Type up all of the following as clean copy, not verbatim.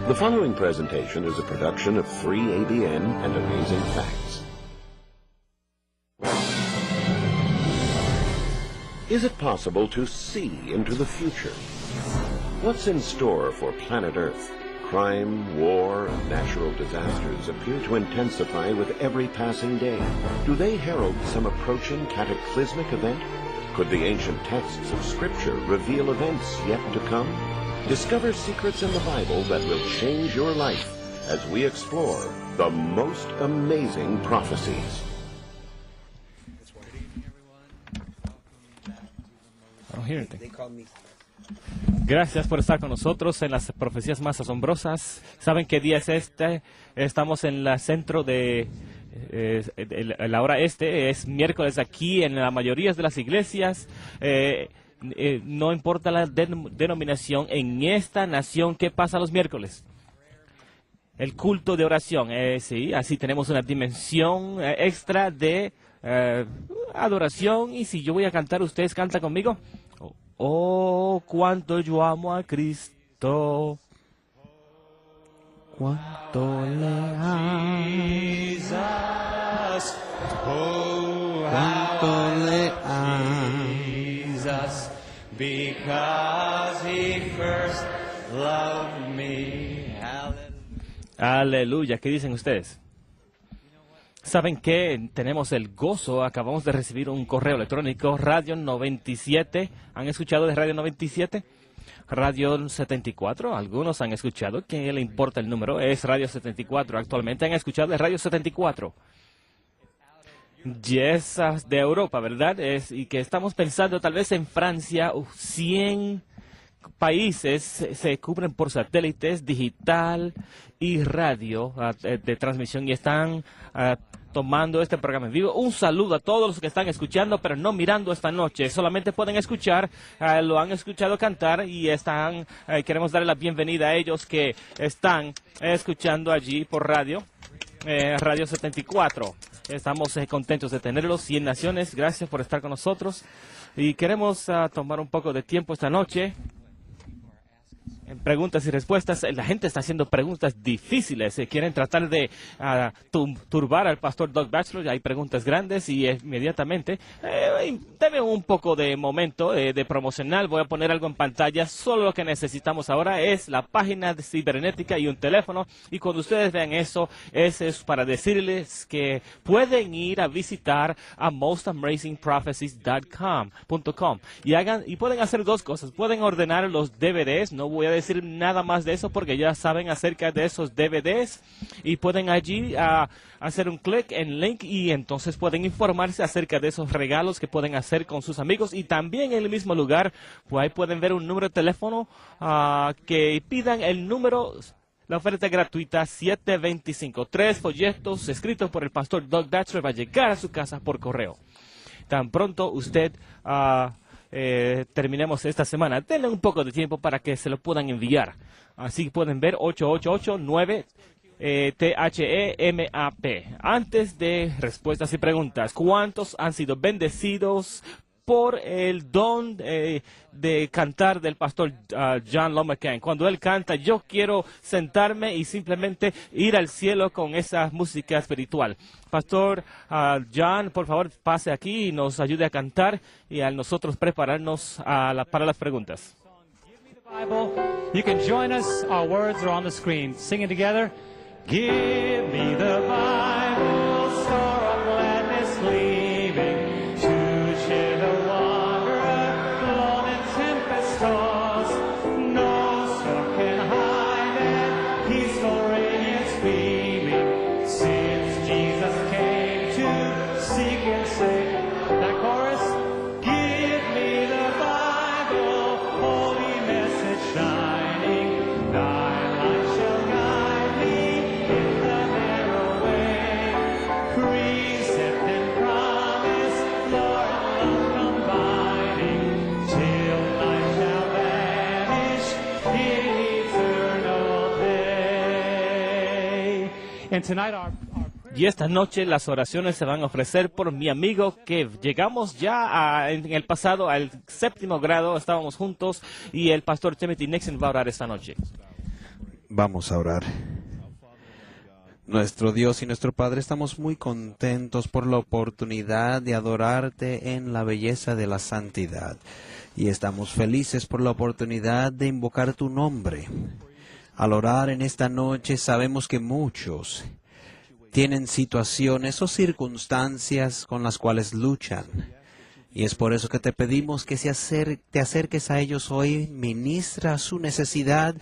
The following presentation is a production of 3ABN and Amazing Facts. Is it possible to see into the future? What's in store for planet Earth? Crime, war, and natural disasters appear to intensify with every passing day. Do they herald some approaching cataclysmic event? Could the ancient texts of Scripture reveal events yet to come? Discover secrets in the Bible that will change your life as we explore the most amazing prophecies. Gracias por estar con nosotros en las profecías más asombrosas. ¿Saben qué día es este? Estamos en el centro de la hora este. Es miércoles aquí en la mayoría de las iglesias. No importa la denominación, en esta nación, ¿qué pasa los miércoles? El culto de oración. Sí, así tenemos una dimensión extra de adoración. Y si yo voy a cantar, ¿ustedes cantan conmigo? Oh, cuánto yo amo a Cristo. Cuánto le amo. Oh, cuánto le amo. Because he first loved me. Aleluya. ¿Qué dicen ustedes? ¿Saben qué? Tenemos el gozo. Acabamos de recibir un correo electrónico. Radio 97. ¿Han escuchado de Radio 97? Radio 74. Algunos han escuchado. ¿Qué le importa el número? Es Radio 74. Actualmente han escuchado de Radio 74. Yes, de Europa, ¿verdad? Y que estamos pensando tal vez en Francia, 100 países se cubren por satélites, digital y radio de transmisión y están tomando este programa en vivo. Un saludo a todos los que están escuchando, pero no mirando esta noche. Solamente pueden escuchar, lo han escuchado cantar y queremos darle la bienvenida a ellos que están escuchando allí por radio, Radio 74. Estamos contentos de tenerlos. 100 naciones, gracias por estar con nosotros. Y queremos tomar un poco de tiempo esta noche en preguntas y respuestas. La gente está haciendo preguntas difíciles. Quieren tratar de turbar al pastor Doug Batchelor. Hay preguntas grandes y inmediatamente debe un poco de momento de promocional. Voy a poner algo en pantalla. Solo lo que necesitamos ahora es la página de cibernética y un teléfono. Y cuando ustedes vean eso, es para decirles que pueden ir a visitar a mostamazingprophecies.com y pueden hacer dos cosas. Pueden ordenar los DVDs. No voy a decir nada más de eso porque ya saben acerca de esos DVDs y pueden allí hacer un clic en link y entonces pueden informarse acerca de esos regalos que pueden hacer con sus amigos y también en el mismo lugar pues ahí pueden ver un número de teléfono que pidan el número. La oferta gratuita 725. 3 folletos escritos por el pastor Doug Batchelor va a llegar a su casa por correo. Tan pronto usted terminemos esta semana, denle un poco de tiempo para que se lo puedan enviar. Así pueden ver 8889 THEMAP. Antes de respuestas y preguntas, ¿cuántos han sido bendecidos por el don de cantar del pastor John Lomacan? Cuando él canta, yo quiero sentarme y simplemente ir al cielo con esa música espiritual. Pastor John, por favor, pase aquí y nos ayude a cantar y a nosotros prepararnos para las preguntas. You can join us. Our words are on the screen. Singing together. Give me the Bible, store of gladness leaving, to cheer the wanderer, blown in tempest tossed. No storm can hide that peaceful radiance beaming, since Jesus came to seek and save. That chorus. Give me the Bible, holy message shining, thy light shall guide me in the narrow way. Precept and promise, Lord, love combining, till night shall vanish in eternal day. And tonight our Y esta noche las oraciones se van a ofrecer por mi amigo Kev. Llegamos ya en el pasado al 7º grado, estábamos juntos y el pastor Timothy Nixon va a orar esta noche. Vamos a orar. Nuestro Dios y nuestro Padre, estamos muy contentos por la oportunidad de adorarte en la belleza de la santidad. Y estamos felices por la oportunidad de invocar tu nombre. Al orar en esta noche sabemos que muchos tienen situaciones o circunstancias con las cuales luchan. Y es por eso que te pedimos que te acerques a ellos hoy, ministra su necesidad,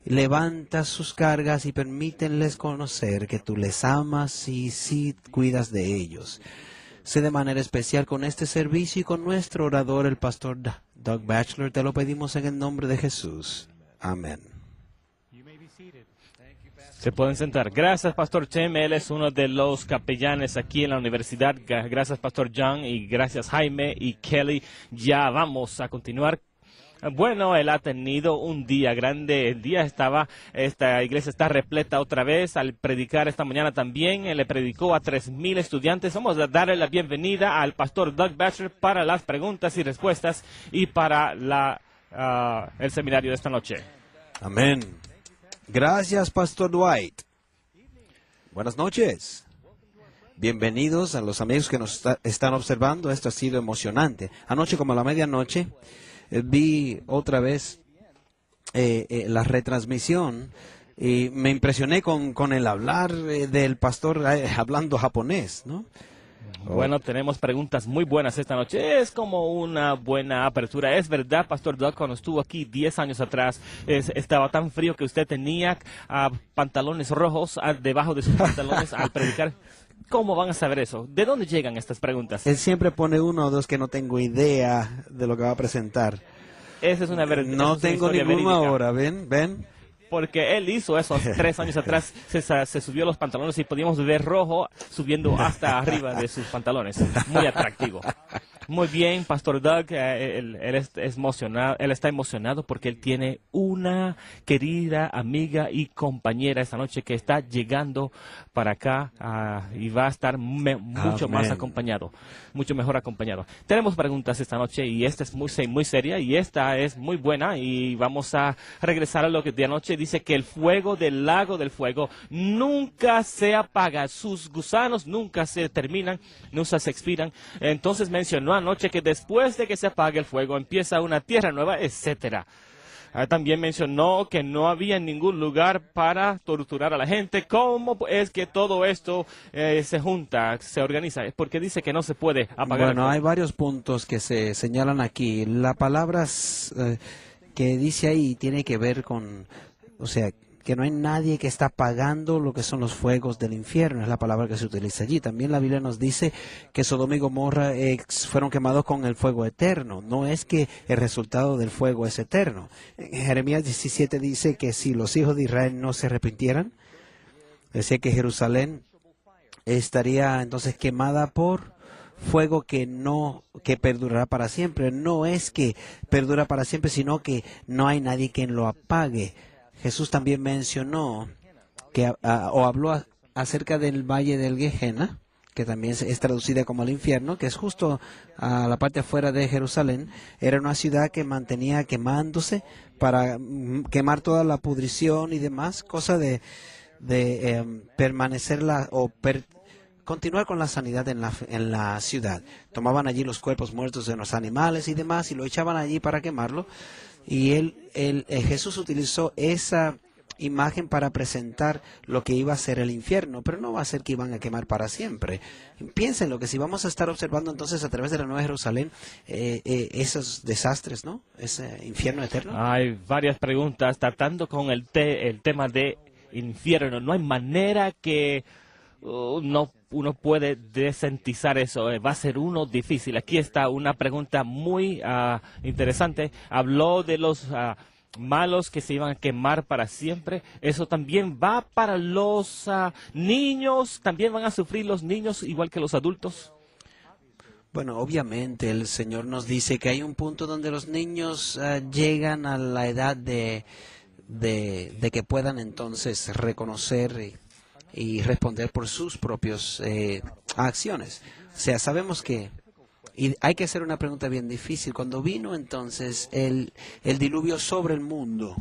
levanta sus cargas y permítenles conocer que tú les amas y sí cuidas de ellos. Sé de manera especial con este servicio y con nuestro orador, el pastor Doug Batchelor. Te lo pedimos en el nombre de Jesús. Amén. Se pueden sentar. Gracias, Pastor Tim. Él es uno de los capellanes aquí en la universidad. Gracias, Pastor John. Y gracias, Jaime y Kelly. Ya vamos a continuar. Bueno, él ha tenido un día grande. Esta iglesia está repleta otra vez. Al predicar esta mañana también, él le predicó a 3,000 estudiantes. Vamos a darle la bienvenida al pastor Doug Batchelor para las preguntas y respuestas y para el seminario de esta noche. Amén. Gracias, Pastor Dwight. Buenas noches. Bienvenidos a los amigos que nos están observando. Esto ha sido emocionante. Anoche, como a la medianoche, vi otra vez la retransmisión y me impresioné con el hablar del pastor hablando japonés, ¿no? Bueno, tenemos preguntas muy buenas esta noche. Es como una buena apertura. Es verdad, Pastor Doug, cuando estuvo aquí 10 años atrás, estaba tan frío que usted tenía pantalones rojos debajo de sus pantalones al predicar. ¿Cómo van a saber eso? ¿De dónde llegan estas preguntas? Él siempre pone uno o dos que no tengo idea de lo que va a presentar. Esa es una verdad. No tengo ninguno ahora, ¿ven? Porque él hizo eso hace 3 años atrás, se subió los pantalones y podíamos ver rojo subiendo hasta arriba de sus pantalones. Muy atractivo. Muy bien, Pastor Doug, él está emocionado porque él tiene una querida amiga y compañera esta noche que está llegando para acá y va a estar mucho más acompañado, mucho mejor acompañado. Tenemos preguntas esta noche y esta es muy seria y esta es muy buena y vamos a regresar a lo que de anoche dice que el fuego del lago del fuego nunca se apaga, sus gusanos nunca se terminan, nunca se expiran. Entonces mencionó anoche que después de que se apague el fuego empieza una tierra nueva, etcétera. También mencionó que no había ningún lugar para torturar a la gente. ¿Cómo es que todo esto se junta, se organiza? Porque dice que no se puede apagar. Bueno, hay varios puntos que se señalan aquí. La palabra que dice ahí tiene que ver con, o sea, que no hay nadie que está apagando lo que son los fuegos del infierno, es la palabra que se utiliza allí. También la Biblia nos dice que Sodoma y Gomorra fueron quemados con el fuego eterno. No es que el resultado del fuego es eterno. En Jeremías 17 dice que si los hijos de Israel no se arrepintieran, decía que Jerusalén estaría entonces quemada por fuego que perdurará para siempre. No es que perdura para siempre, sino que no hay nadie quien lo apague. Jesús también mencionó o habló acerca del valle del Gehenna, que también es traducida como el infierno, que es justo a la parte afuera de Jerusalén. Era una ciudad que mantenía quemándose para quemar toda la pudrición y demás, cosa de permanecer continuar con la sanidad en la ciudad. Tomaban allí los cuerpos muertos de los animales y demás y lo echaban allí para quemarlo. Y Jesús utilizó esa imagen para presentar lo que iba a ser el infierno, pero no va a ser que iban a quemar para siempre. Piénsenlo, que si vamos a estar observando entonces a través de la Nueva Jerusalén esos desastres, ¿no? Ese infierno eterno. Hay varias preguntas tratando con el tema de infierno. No hay manera que uno puede desentizar eso. Va a ser uno difícil. Aquí está una pregunta muy interesante. Habló de los malos que se iban a quemar para siempre. Eso también va para los niños. También van a sufrir los niños igual que los adultos. Bueno, obviamente el Señor nos dice que hay un punto donde los niños llegan a la edad de que puedan entonces reconocer y responder por sus propias acciones. O sea, sabemos que, y hay que hacer una pregunta bien difícil, cuando vino entonces el diluvio sobre el mundo,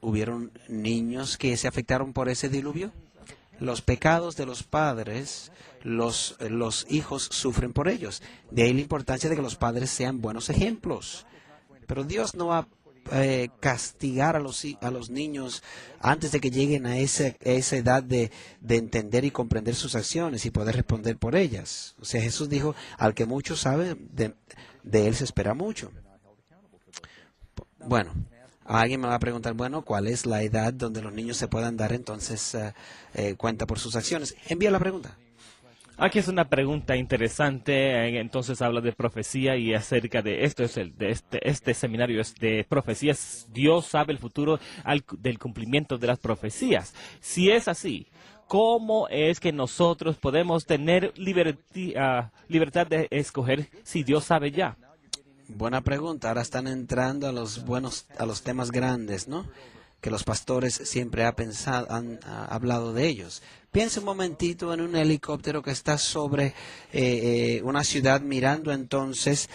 ¿Hubieron niños que se afectaron por ese diluvio? Los pecados de los padres, los hijos sufren por ellos. De ahí la importancia de que los padres sean buenos ejemplos. Pero Dios no va a castigar a los niños antes de que lleguen a esa edad de entender y comprender sus acciones y poder responder por ellas. O sea, Jesús dijo, al que mucho sabe, de él se espera mucho. Bueno, alguien me va a preguntar, bueno, ¿cuál es la edad donde los niños se puedan dar entonces cuenta por sus acciones? Envía la pregunta. Aquí es una pregunta interesante, entonces habla de profecía y acerca de esto, este seminario es de profecías. Dios sabe el futuro del cumplimiento de las profecías. Si es así, ¿cómo es que nosotros podemos tener libertad de escoger si Dios sabe ya? Buena pregunta. Ahora están entrando a los temas grandes, ¿no? Que los pastores siempre han hablado de ellos. Piensa un momentito en un helicóptero que está sobre una ciudad mirando entonces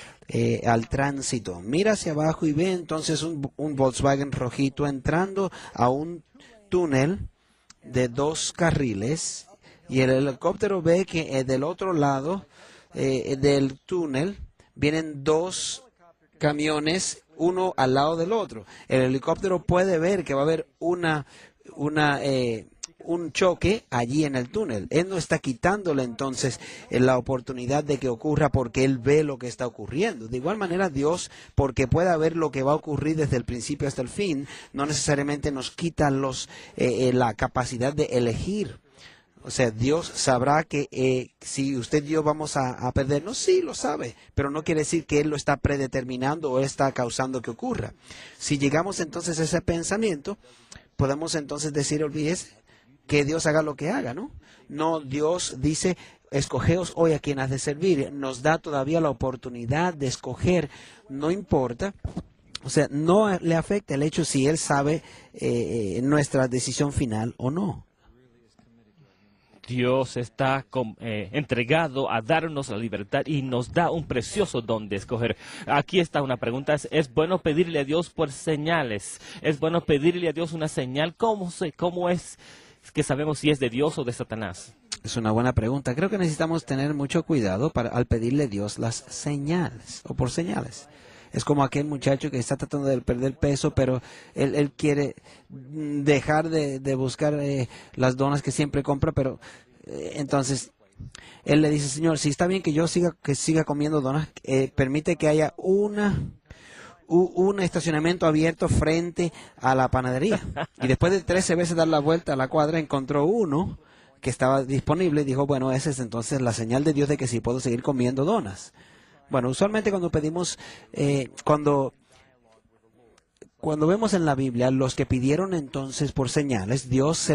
al tránsito. Mira hacia abajo y ve entonces un Volkswagen rojito entrando a un túnel de 2 carriles y el helicóptero ve que del otro lado del túnel vienen 2 camiones, uno al lado del otro. El helicóptero puede ver que va a haber un choque allí en el túnel. Él no está quitándole entonces la oportunidad de que ocurra porque él ve lo que está ocurriendo. De igual manera, Dios, porque pueda ver lo que va a ocurrir desde el principio hasta el fin, no necesariamente nos quita la capacidad de elegir. O sea, Dios sabrá que si usted y yo vamos a perdernos, sí, lo sabe, pero no quiere decir que Él lo está predeterminando o está causando que ocurra. Si llegamos entonces a ese pensamiento, podemos entonces decir, olvídese, que Dios haga lo que haga, ¿no? No, Dios dice, escogeos hoy a quien has de servir. Nos da todavía la oportunidad de escoger, no importa. O sea, no le afecta el hecho si Él sabe nuestra decisión final o no. Dios está entregado a darnos la libertad y nos da un precioso don de escoger. Aquí está una pregunta. ¿Es bueno pedirle a Dios por señales? ¿Es bueno pedirle a Dios una señal? ¿Cómo es que sabemos si es de Dios o de Satanás? Es una buena pregunta. Creo que necesitamos tener mucho cuidado al pedirle a Dios las señales o por señales. Es como aquel muchacho que está tratando de perder peso, pero él quiere dejar de buscar las donas que siempre compra, pero entonces él le dice, Señor, si está bien que yo siga comiendo donas, permite que haya un estacionamiento abierto frente a la panadería. Y después de 13 veces dar la vuelta a la cuadra, encontró uno que estaba disponible y dijo, bueno, esa es entonces la señal de Dios de que sí puedo seguir comiendo donas. Bueno, usualmente cuando pedimos, cuando vemos en la Biblia los que pidieron entonces por señales, Dios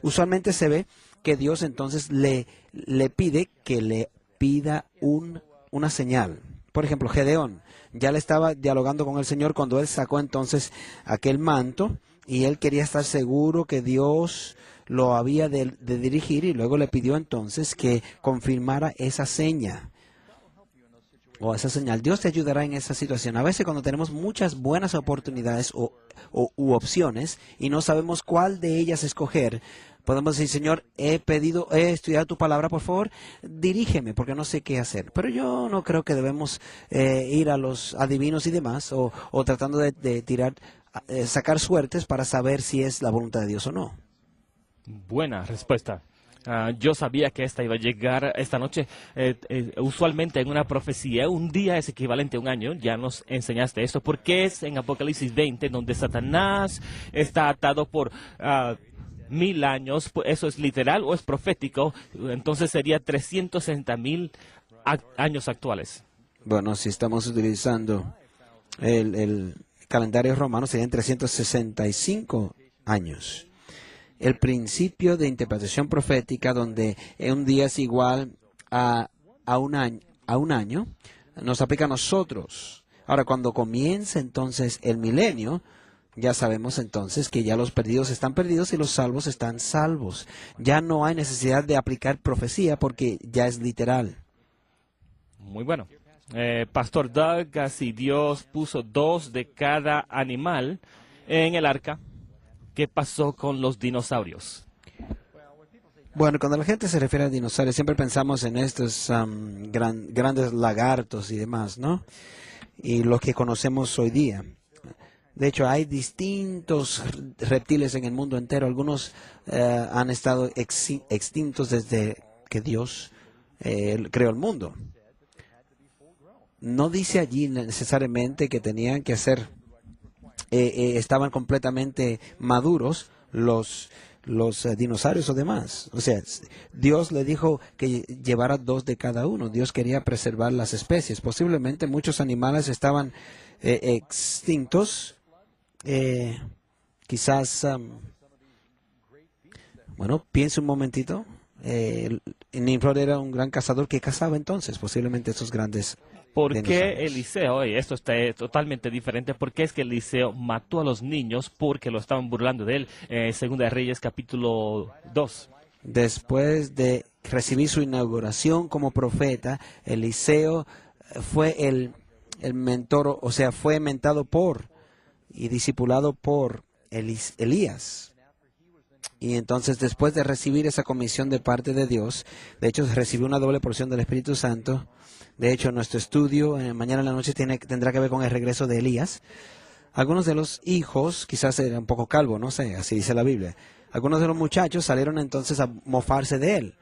usualmente se ve que Dios entonces le pide que le pida una señal. Por ejemplo, Gedeón ya le estaba dialogando con el Señor cuando él sacó entonces aquel manto y él quería estar seguro que Dios lo había de dirigir y luego le pidió entonces que confirmara esa seña. O esa señal. Dios te ayudará en esa situación. A veces cuando tenemos muchas buenas oportunidades u opciones y no sabemos cuál de ellas escoger, podemos decir, Señor, he estudiado tu palabra, por favor, dirígeme, porque no sé qué hacer. Pero yo no creo que debemos ir a los adivinos y demás, o tratando de sacar suertes para saber si es la voluntad de Dios o no. Buena respuesta. Yo sabía que esta iba a llegar esta noche. Usualmente en una profecía, un día es equivalente a un año. Ya nos enseñaste esto, porque es en Apocalipsis 20, donde Satanás está atado por 1000 años. ¿Eso es literal o es profético? Entonces sería 360,000 años actuales. Bueno, si estamos utilizando el calendario romano, serían 365 años. El principio de interpretación profética, donde un día es igual a un año, nos aplica a nosotros. Ahora, cuando comienza entonces el milenio, ya sabemos entonces que ya los perdidos están perdidos y los salvos están salvos. Ya no hay necesidad de aplicar profecía porque ya es literal. Muy bueno. Pastor Doug, si Dios puso 2 de cada animal en el arca, ¿qué pasó con los dinosaurios? Bueno, cuando la gente se refiere a dinosaurios, siempre pensamos en estos grandes lagartos y demás, ¿no? Y los que conocemos hoy día. De hecho, hay distintos reptiles en el mundo entero. Algunos han estado extintos desde que Dios creó el mundo. No dice allí necesariamente que tenían que ser, estaban completamente maduros los dinosaurios o demás. O sea, Dios le dijo que llevara 2 de cada uno. Dios quería preservar las especies. Posiblemente muchos animales estaban extintos. Quizás, bueno, piense un momentito. Nimrod era un gran cazador que cazaba entonces, posiblemente esos grandes ¿Por qué dinosaurios. Eliseo, y esto está totalmente diferente, por qué es que Eliseo mató a los niños porque lo estaban burlando de él? Segunda de Reyes, capítulo 2. Después de recibir su inauguración como profeta, Eliseo fue el mentor, o sea, fue mentado por y discipulado por Elías. Y entonces, después de recibir esa comisión de parte de Dios, de hecho, recibió una doble porción del Espíritu Santo. De hecho, nuestro estudio mañana en la noche tendrá que ver con el regreso de Elías. Algunos de los hijos, quizás era un poco calvo, no sé, así dice la Biblia. Algunos de los muchachos salieron entonces a mofarse de él.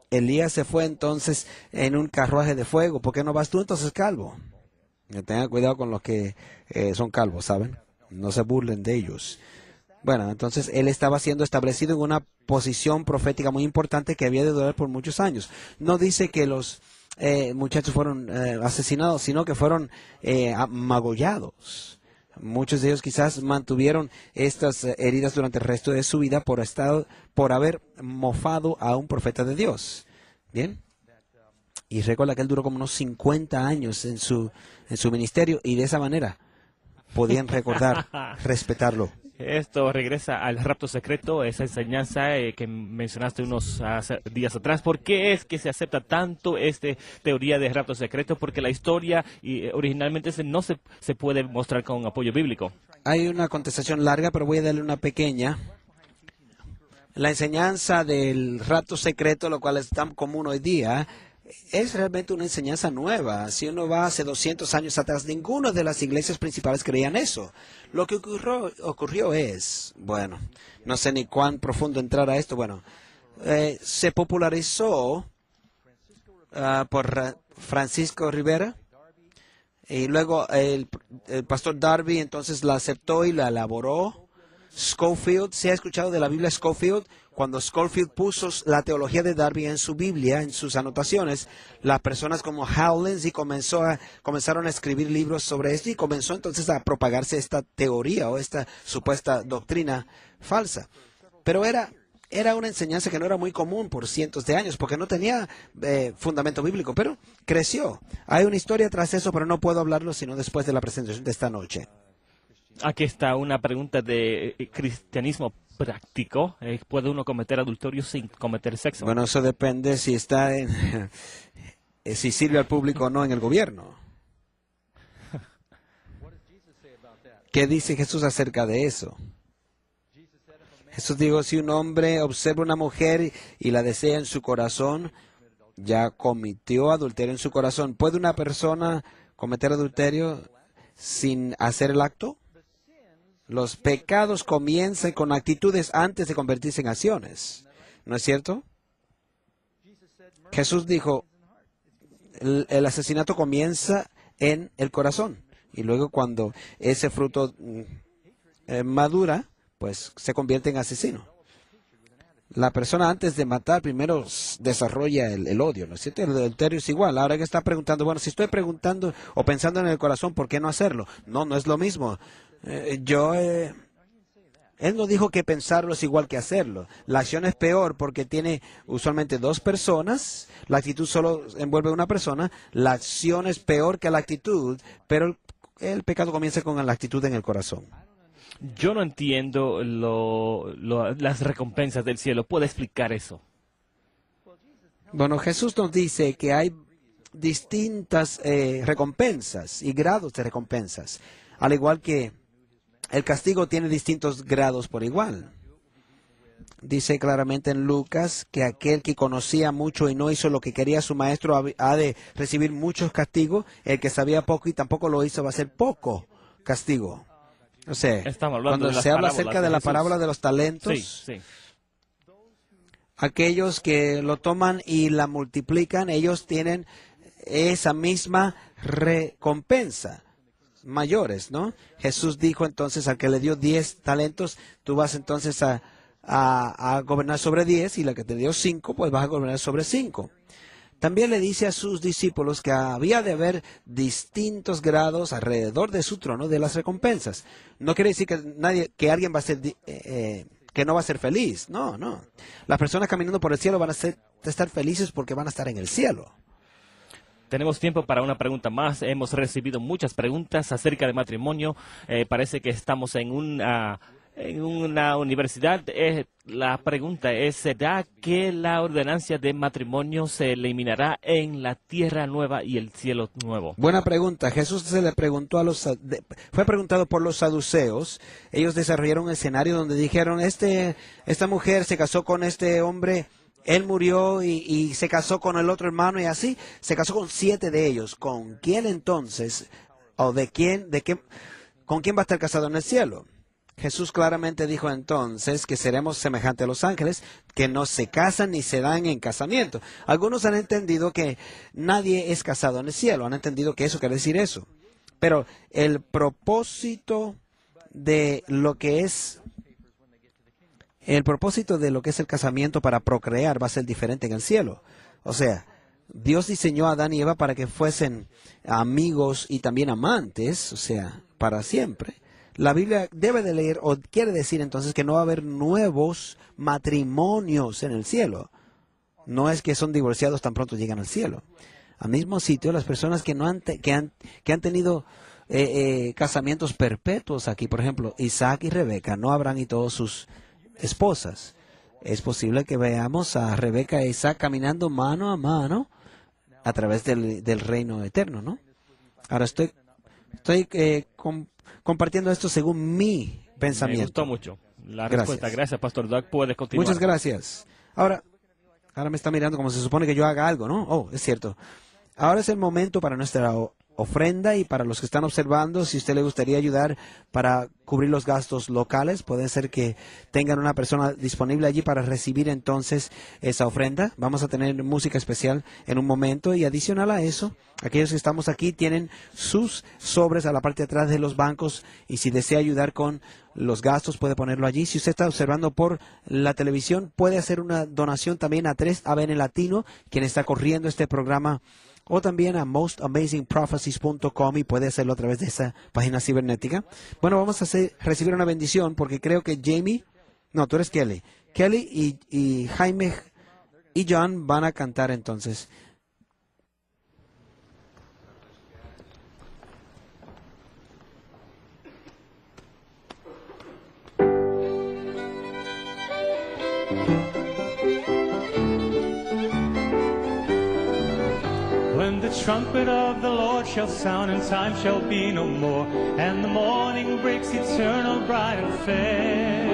Elías se fue entonces en un carruaje de fuego. ¿Por qué no vas tú entonces calvo? Tengan cuidado con los que son calvos, ¿saben? No se burlen de ellos. Bueno, entonces él estaba siendo establecido en una posición profética muy importante que había de durar por muchos años. No dice que los muchachos fueron asesinados, sino que fueron magullados. Muchos de ellos quizás mantuvieron estas heridas durante el resto de su vida por haber mofado a un profeta de Dios. Bien. Y recuerda que él duró como unos 50 años en su ministerio y de esa manera podían recordar, respetarlo. Esto regresa al rapto secreto, esa enseñanza que mencionaste unos días atrás. ¿Por qué es que se acepta tanto esta teoría de rapto secreto? Porque la historia originalmente no se puede mostrar con apoyo bíblico. Hay una contestación larga, pero voy a darle una pequeña. La enseñanza del rapto secreto, lo cual es tan común hoy día, es realmente una enseñanza nueva. Si uno va hace 200 años atrás, ninguna de las iglesias principales creían eso. Lo que ocurrió es, bueno, no sé ni cuán profundo entrar a esto, bueno, se popularizó por Francisco Rivera, y luego el pastor Darby entonces la aceptó y la elaboró. Scofield, ¿se ha escuchado de la Biblia Scofield? Cuando Scofield puso la teología de Darby en su Biblia, en sus anotaciones, las personas como Howlands y comenzaron a escribir libros sobre esto y comenzó entonces a propagarse esta teoría o esta supuesta doctrina falsa. Pero era una enseñanza que no era muy común por cientos de años porque no tenía fundamento bíblico, pero creció. Hay una historia tras eso, pero no puedo hablarlo sino después de la presentación de esta noche. Aquí está una pregunta de cristianismo práctico. ¿Puede uno cometer adulterio sin cometer sexo? Bueno, eso depende si está si sirve al público o no en el gobierno. ¿Qué dice Jesús acerca de eso? Jesús dijo, si un hombre observa una mujer y la desea en su corazón, ya cometió adulterio en su corazón. ¿Puede una persona cometer adulterio sin hacer el acto? Los pecados comienzan con actitudes antes de convertirse en acciones. ¿No es cierto? Jesús dijo, el asesinato comienza en el corazón. Y luego cuando ese fruto madura, pues se convierte en asesino. La persona antes de matar primero desarrolla el odio, ¿no es cierto? El adulterio es igual. Ahora que está preguntando, bueno, si estoy preguntando o pensando en el corazón, ¿por qué no hacerlo? No, no es lo mismo. Él no dijo que pensarlo es igual que hacerlo. La acción es peor porque tiene usualmente 2 personas. La actitud solo envuelve a una persona. La acción es peor que la actitud, pero el pecado comienza con la actitud en el corazón. Yo no entiendo las recompensas del cielo. ¿Puede explicar eso? Bueno, Jesús nos dice que hay distintas recompensas y grados de recompensas. Al igual que el castigo tiene distintos grados por igual. Dice claramente en Lucas que aquel que conocía mucho y no hizo lo que quería su maestro ha de recibir muchos castigos. El que sabía poco y tampoco lo hizo va a ser poco castigo. O sea, cuando se habla acerca de la parábola de los talentos, aquellos que lo toman y la multiplican, ellos tienen esa misma recompensa, mayores, ¿no? Jesús dijo entonces al que le dio 10 talentos, tú vas entonces a gobernar sobre 10, y la que te dio 5, pues vas a gobernar sobre 5. También le dice a sus discípulos que había de haber distintos grados alrededor de su trono de las recompensas. No quiere decir que alguien va a ser que no va a ser feliz. No, no. Las personas caminando por el cielo van a estar felices porque van a estar en el cielo. Tenemos tiempo para una pregunta más. Hemos recibido muchas preguntas acerca de matrimonio. Parece que estamos en una universidad. La pregunta es, ¿será que la ordenancia de matrimonio se eliminará en la tierra nueva y el cielo nuevo? Buena pregunta. Jesús se le preguntó fue preguntado por los saduceos. Ellos desarrollaron un escenario donde dijeron, esta mujer se casó con este hombre, él murió y se casó con el otro hermano, y así se casó con 7 de ellos. ¿Con quién entonces, o con quién va a estar casado en el cielo? Jesús claramente dijo entonces que seremos semejantes a los ángeles, que no se casan ni se dan en casamiento. Algunos han entendido que nadie es casado en el cielo, han entendido que eso quiere decir eso. Pero el propósito de lo que es el casamiento para procrear va a ser diferente en el cielo. O sea, Dios diseñó a Adán y Eva para que fuesen amigos y también amantes, o sea, para siempre. La Biblia debe de leer, o quiere decir entonces que no va a haber nuevos matrimonios en el cielo. No es que son divorciados tan pronto llegan al cielo. Al mismo sitio, las personas que han tenido casamientos perpetuos aquí, por ejemplo, Isaac y Rebeca, no Abraham y todas sus esposas. Es posible que veamos a Rebeca e Isaac caminando mano a mano a través del reino eterno, ¿no? Ahora estoy compartiendo esto según mi pensamiento. Me gustó mucho la respuesta. Gracias, Pastor Doug. Puedes continuar. Muchas gracias. Ahora me está mirando como se supone que yo haga algo, ¿no? Oh, es cierto. Ahora es el momento para nuestra ofrenda, y para los que están observando, si usted le gustaría ayudar para cubrir los gastos locales, puede ser que tengan una persona disponible allí para recibir entonces esa ofrenda. Vamos a tener música especial en un momento, y adicional a eso, aquellos que estamos aquí tienen sus sobres a la parte de atrás de los bancos, y si desea ayudar con los gastos puede ponerlo allí. Si usted está observando por la televisión, puede hacer una donación también a 3ABN Latino, quien está corriendo este programa, o también a mostamazingprophecies.com, y puede hacerlo a través de esa página cibernética. Bueno, vamos a recibir una bendición, porque creo que tú eres Kelly. Kelly y Jaime y John van a cantar entonces. When the trumpet of the Lord shall sound, and time shall be no more, and the morning breaks eternal, bright and fair.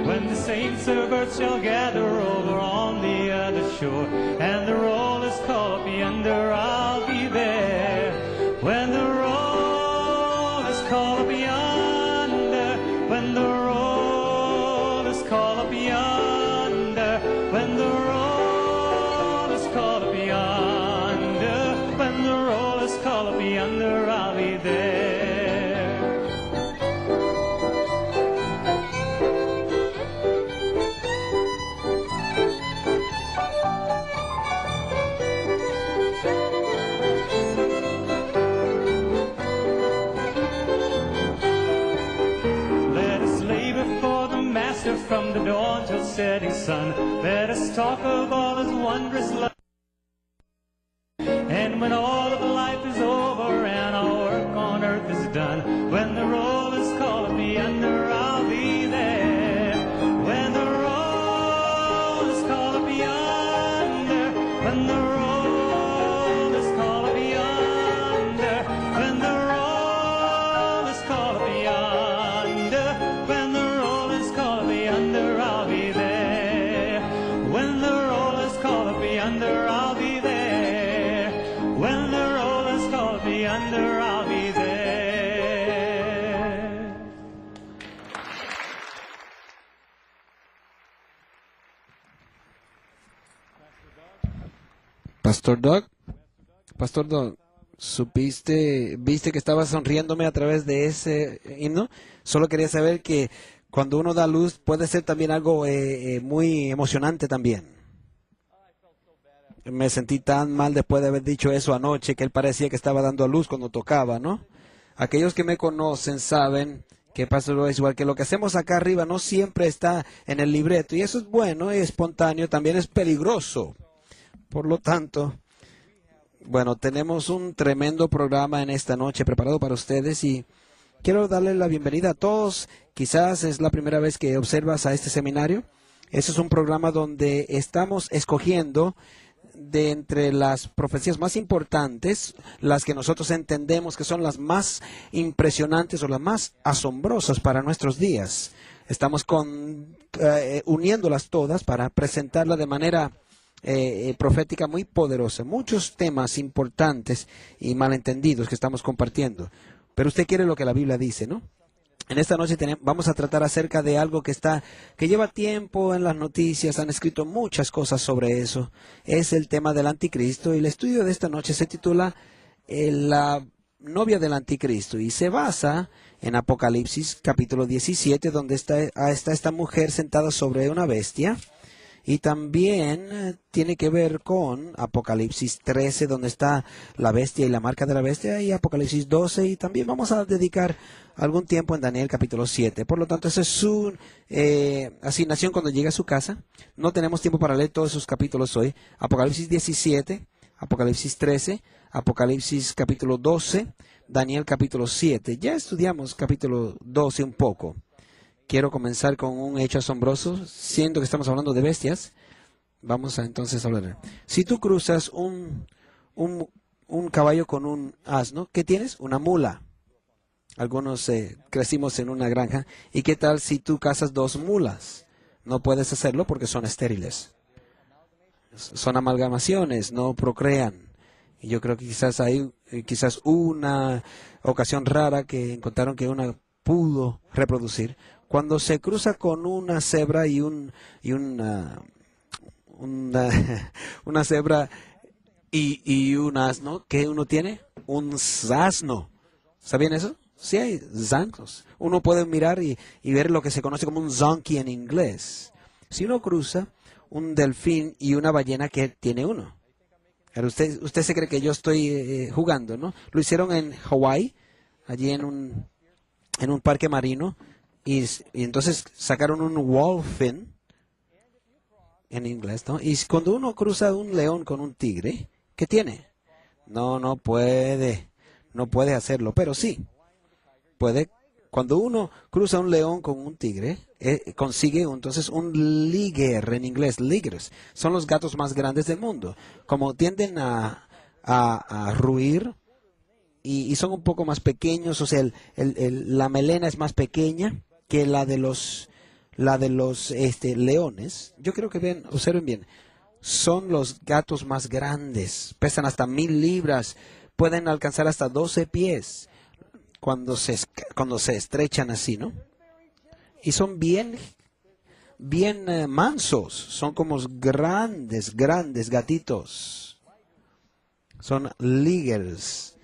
When the saints of earth shall gather over on the other shore, and the roll is called up yonder, I'll be there. When the roll is called up yonder, when the roll is called up yonder, when the roll is called up yonder, when the roll is called up yonder, I'll be there. Let us lay before the Master from the dawn till setting sun. Let us talk of all His wondrous love. And when all of life is over and our work on earth is done, when the roll is called up yonder, I'll be there. When the roll is called up yonder, when the roll is called up yonder, when the roll is called up yonder, I'll be under, I'll be there. Pastor Doug, viste que estaba sonriéndome a través de ese himno. Solo quería saber que cuando uno da luz puede ser también algo muy emocionante también. Me sentí tan mal después de haber dicho eso anoche, que él parecía que estaba dando a luz cuando tocaba, ¿no? Aquellos que me conocen saben que Pastor es igual, que lo que hacemos acá arriba no siempre está en el libreto, y eso es bueno, es espontáneo, también es peligroso. Por lo tanto, bueno, tenemos un tremendo programa en esta noche preparado para ustedes y quiero darle la bienvenida a todos. Quizás es la primera vez que observas a este seminario. Este es un programa donde estamos escogiendo de entre las profecías más importantes, las que nosotros entendemos que son las más impresionantes o las más asombrosas para nuestros días. Estamos uniéndolas todas para presentarla de manera profética muy poderosa. Muchos temas importantes y malentendidos que estamos compartiendo. Pero usted quiere lo que la Biblia dice, ¿no? En esta noche vamos a tratar acerca de algo que lleva tiempo en las noticias, han escrito muchas cosas sobre eso. Es el tema del anticristo y el estudio de esta noche se titula La novia del anticristo y se basa en Apocalipsis capítulo 17, donde está esta mujer sentada sobre una bestia. Y también tiene que ver con Apocalipsis 13, donde está la bestia y la marca de la bestia, y Apocalipsis 12, y también vamos a dedicar algún tiempo en Daniel capítulo 7. Por lo tanto, esa es su asignación cuando llegue a su casa. No tenemos tiempo para leer todos esos capítulos hoy. Apocalipsis 17, Apocalipsis 13, Apocalipsis capítulo 12, Daniel capítulo 7. Ya estudiamos capítulo 12 un poco. Quiero comenzar con un hecho asombroso, siendo que estamos hablando de bestias. Vamos a entonces hablar. Si tú cruzas un caballo con un asno, ¿qué tienes? Una mula. Algunos crecimos en una granja. ¿Y qué tal si tú cazas dos mulas? No puedes hacerlo porque son estériles. Son amalgamaciones, no procrean. Y yo creo que quizás hay una ocasión rara que encontraron que una pudo reproducir. Cuando se cruza con una cebra y una cebra y un asno, ¿qué uno tiene? Un asno. ¿Sabían eso? Sí hay zancos. Uno puede mirar y ver lo que se conoce como un zonkey en inglés. Si uno cruza un delfín y una ballena, ¿qué tiene uno? Pero usted se cree que yo estoy jugando, ¿no? Lo hicieron en Hawái, allí en un parque marino. Y entonces sacaron un wolfin en inglés, ¿no? Y cuando uno cruza un león con un tigre, ¿qué tiene? No puede hacerlo, pero sí puede. Cuando uno cruza un león con un tigre, consigue entonces un liger en inglés. Ligers son los gatos más grandes del mundo. Como tienden a ruir y son un poco más pequeños, o sea, la melena es más pequeña que la de los leones. Yo creo que observen bien, son los gatos más grandes, pesan hasta 1000 libras, pueden alcanzar hasta 12 pies cuando se estrechan así, ¿no? Y son bien mansos, son como grandes gatitos, son ligers.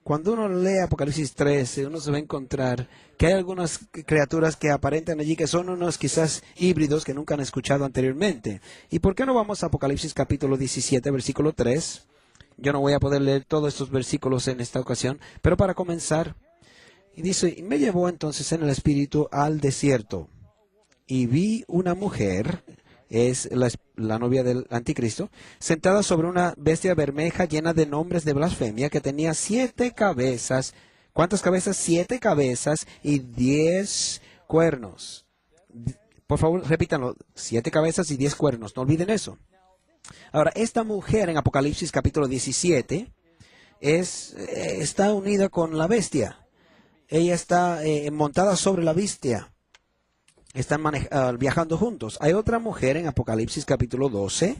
Cuando uno lee Apocalipsis 13, uno se va a encontrar que hay algunas criaturas que aparentan allí que son unos quizás híbridos que nunca han escuchado anteriormente. ¿Y por qué no vamos a Apocalipsis capítulo 17, versículo 3? Yo no voy a poder leer todos estos versículos en esta ocasión, pero para comenzar, y dice, y me llevó entonces en el espíritu al desierto, y vi una mujer, es la novia del anticristo, sentada sobre una bestia bermeja llena de nombres de blasfemia, que tenía 7 cabezas. ¿Cuántas cabezas? 7 cabezas y 10 cuernos. Por favor, repítanlo. 7 cabezas y 10 cuernos. No olviden eso. Ahora, esta mujer en Apocalipsis capítulo 17 está unida con la bestia. Ella está montada sobre la bestia. Están viajando juntos. Hay otra mujer en Apocalipsis capítulo 12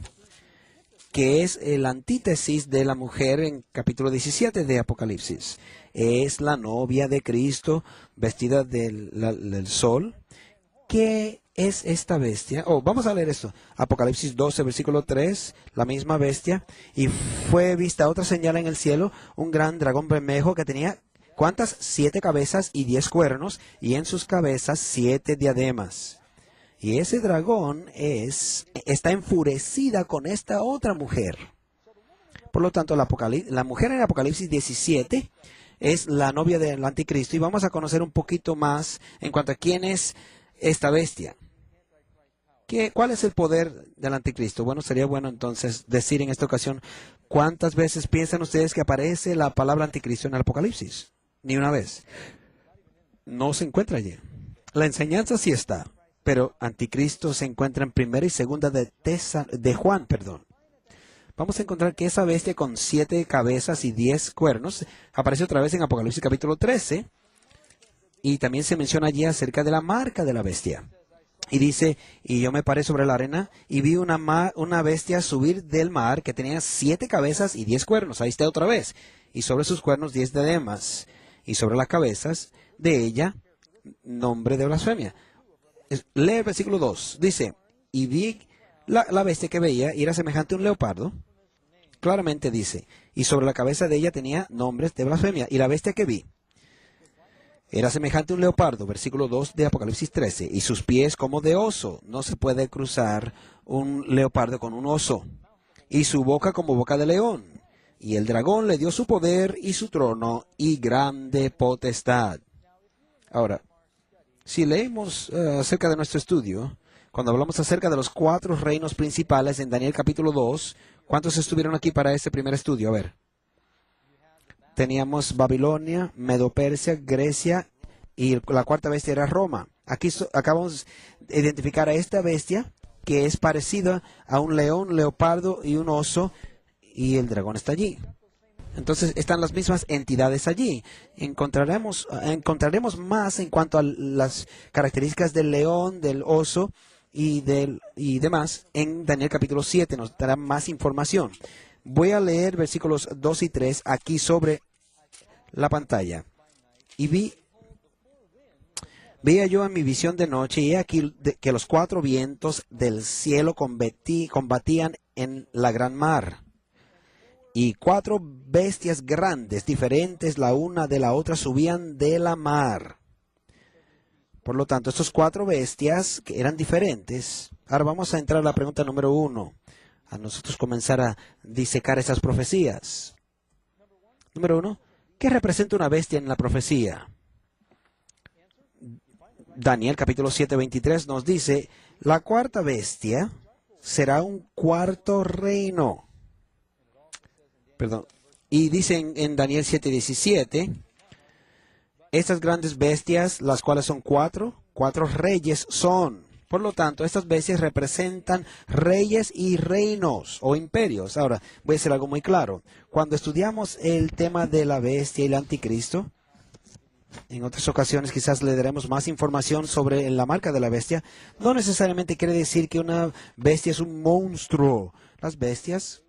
que es el antítesis de la mujer en capítulo 17 de Apocalipsis. Es la novia de Cristo vestida del sol. ¿Qué es esta bestia? Vamos a leer esto. Apocalipsis 12, versículo 3, la misma bestia. Y fue vista otra señal en el cielo, un gran dragón bermejo que tenía, ¿cuántas? 7 cabezas y 10 cuernos, y en sus cabezas 7 diademas. Y ese dragón está enfurecida con esta otra mujer. Por lo tanto, la mujer en Apocalipsis 17 es la novia del anticristo. Y vamos a conocer un poquito más en cuanto a quién es esta bestia. ¿Cuál es el poder del anticristo? Bueno, sería bueno entonces decir en esta ocasión, ¿cuántas veces piensan ustedes que aparece la palabra anticristo en el Apocalipsis? Ni una vez. No se encuentra allí. La enseñanza sí está, pero anticristo se encuentra en primera y segunda de Juan. Vamos a encontrar que esa bestia con 7 cabezas y 10 cuernos aparece otra vez en Apocalipsis capítulo 13. Y también se menciona allí acerca de la marca de la bestia. Y dice, y yo me paré sobre la arena y vi una bestia subir del mar que tenía 7 cabezas y 10 cuernos. Ahí está otra vez. Y sobre sus cuernos 10 diademas. Y sobre las cabezas de ella, nombre de blasfemia. Lee el versículo 2. Dice, y vi la bestia que veía y era semejante a un leopardo. Claramente dice, y sobre la cabeza de ella tenía nombres de blasfemia. Y la bestia que vi era semejante a un leopardo, versículo 2 de Apocalipsis 13, y sus pies como de oso. No se puede cruzar un leopardo con un oso. Y su boca como boca de león. Y el dragón le dio su poder y su trono y grande potestad. Ahora, si leemos acerca de nuestro estudio, cuando hablamos acerca de los 4 reinos principales en Daniel capítulo 2, ¿cuántos estuvieron aquí para este primer estudio? A ver. Teníamos Babilonia, Medo-Persia, Grecia y la cuarta bestia era Roma. Aquí acabamos de identificar a esta bestia que es parecida a un león, leopardo y un oso, y el dragón está allí. Entonces están las mismas entidades allí. Encontraremos más en cuanto a las características del león, del oso y demás en Daniel capítulo 7. Nos dará más información. Voy a leer versículos 2 y 3 aquí sobre la pantalla. Y veía yo en mi visión de noche, y he aquí que los 4 vientos del cielo combatían en la gran mar. Y 4 bestias grandes, diferentes la una de la otra, subían de la mar. Por lo tanto, estos 4 bestias que eran diferentes. Ahora vamos a entrar a la pregunta número 1. A nosotros comenzar a disecar esas profecías. Número 1. ¿Qué representa una bestia en la profecía? Daniel capítulo 7, 23 nos dice, la cuarta bestia será un cuarto reino. Y dice en Daniel 7, 17, estas grandes bestias, las cuales son 4 reyes son. Por lo tanto, estas bestias representan reyes y reinos o imperios. Ahora, voy a hacer algo muy claro. Cuando estudiamos el tema de la bestia y el anticristo, en otras ocasiones quizás le daremos más información sobre la marca de la bestia. No necesariamente quiere decir que una bestia es un monstruo. Las bestias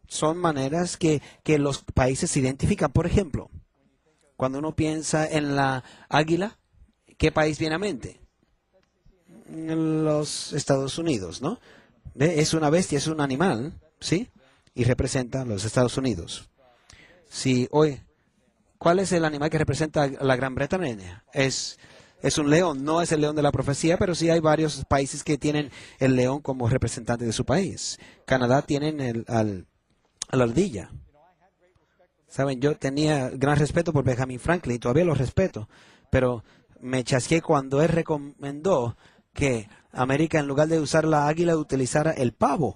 son maneras que los países se identifican. Por ejemplo, cuando uno piensa en la águila, ¿qué país viene a mente? Los Estados Unidos, ¿no? Es una bestia, es un animal, ¿sí? Y representa a los Estados Unidos. Sí, hoy, ¿cuál es el animal que representa a la Gran Bretaña? Es un león, no es el león de la profecía, pero sí hay varios países que tienen el león como representante de su país. Canadá tienen a la ardilla. Saben, yo tenía gran respeto por Benjamin Franklin y todavía lo respeto, pero me chasqué cuando él recomendó que América, en lugar de usar la águila, utilizara el pavo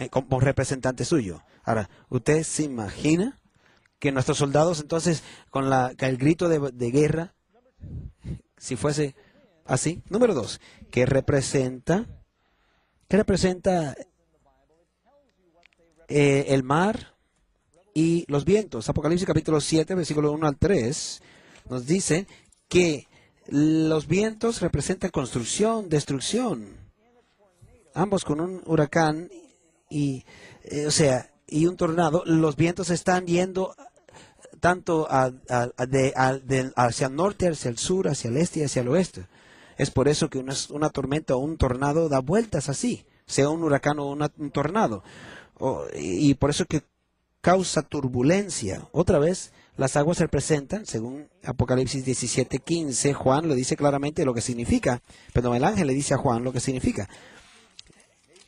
como representante suyo. Ahora, ¿usted se imagina que nuestros soldados entonces, con el grito de guerra, si fuese así? Número 2, ¿qué representa el mar y los vientos? Apocalipsis capítulo 7, versículo 1 al 3, nos dice que los vientos representan construcción, destrucción, ambos con un huracán, y o sea, y un tornado, los vientos están yendo tanto hacia el norte, hacia el sur, hacia el este y hacia el oeste. Es por eso que una tormenta o un tornado da vueltas así, sea un huracán o un tornado. Y por eso que causa turbulencia. Otra vez, las aguas se representan, según Apocalipsis 17:15, Juan le dice claramente lo que significa, pero el ángel le dice a Juan lo que significa.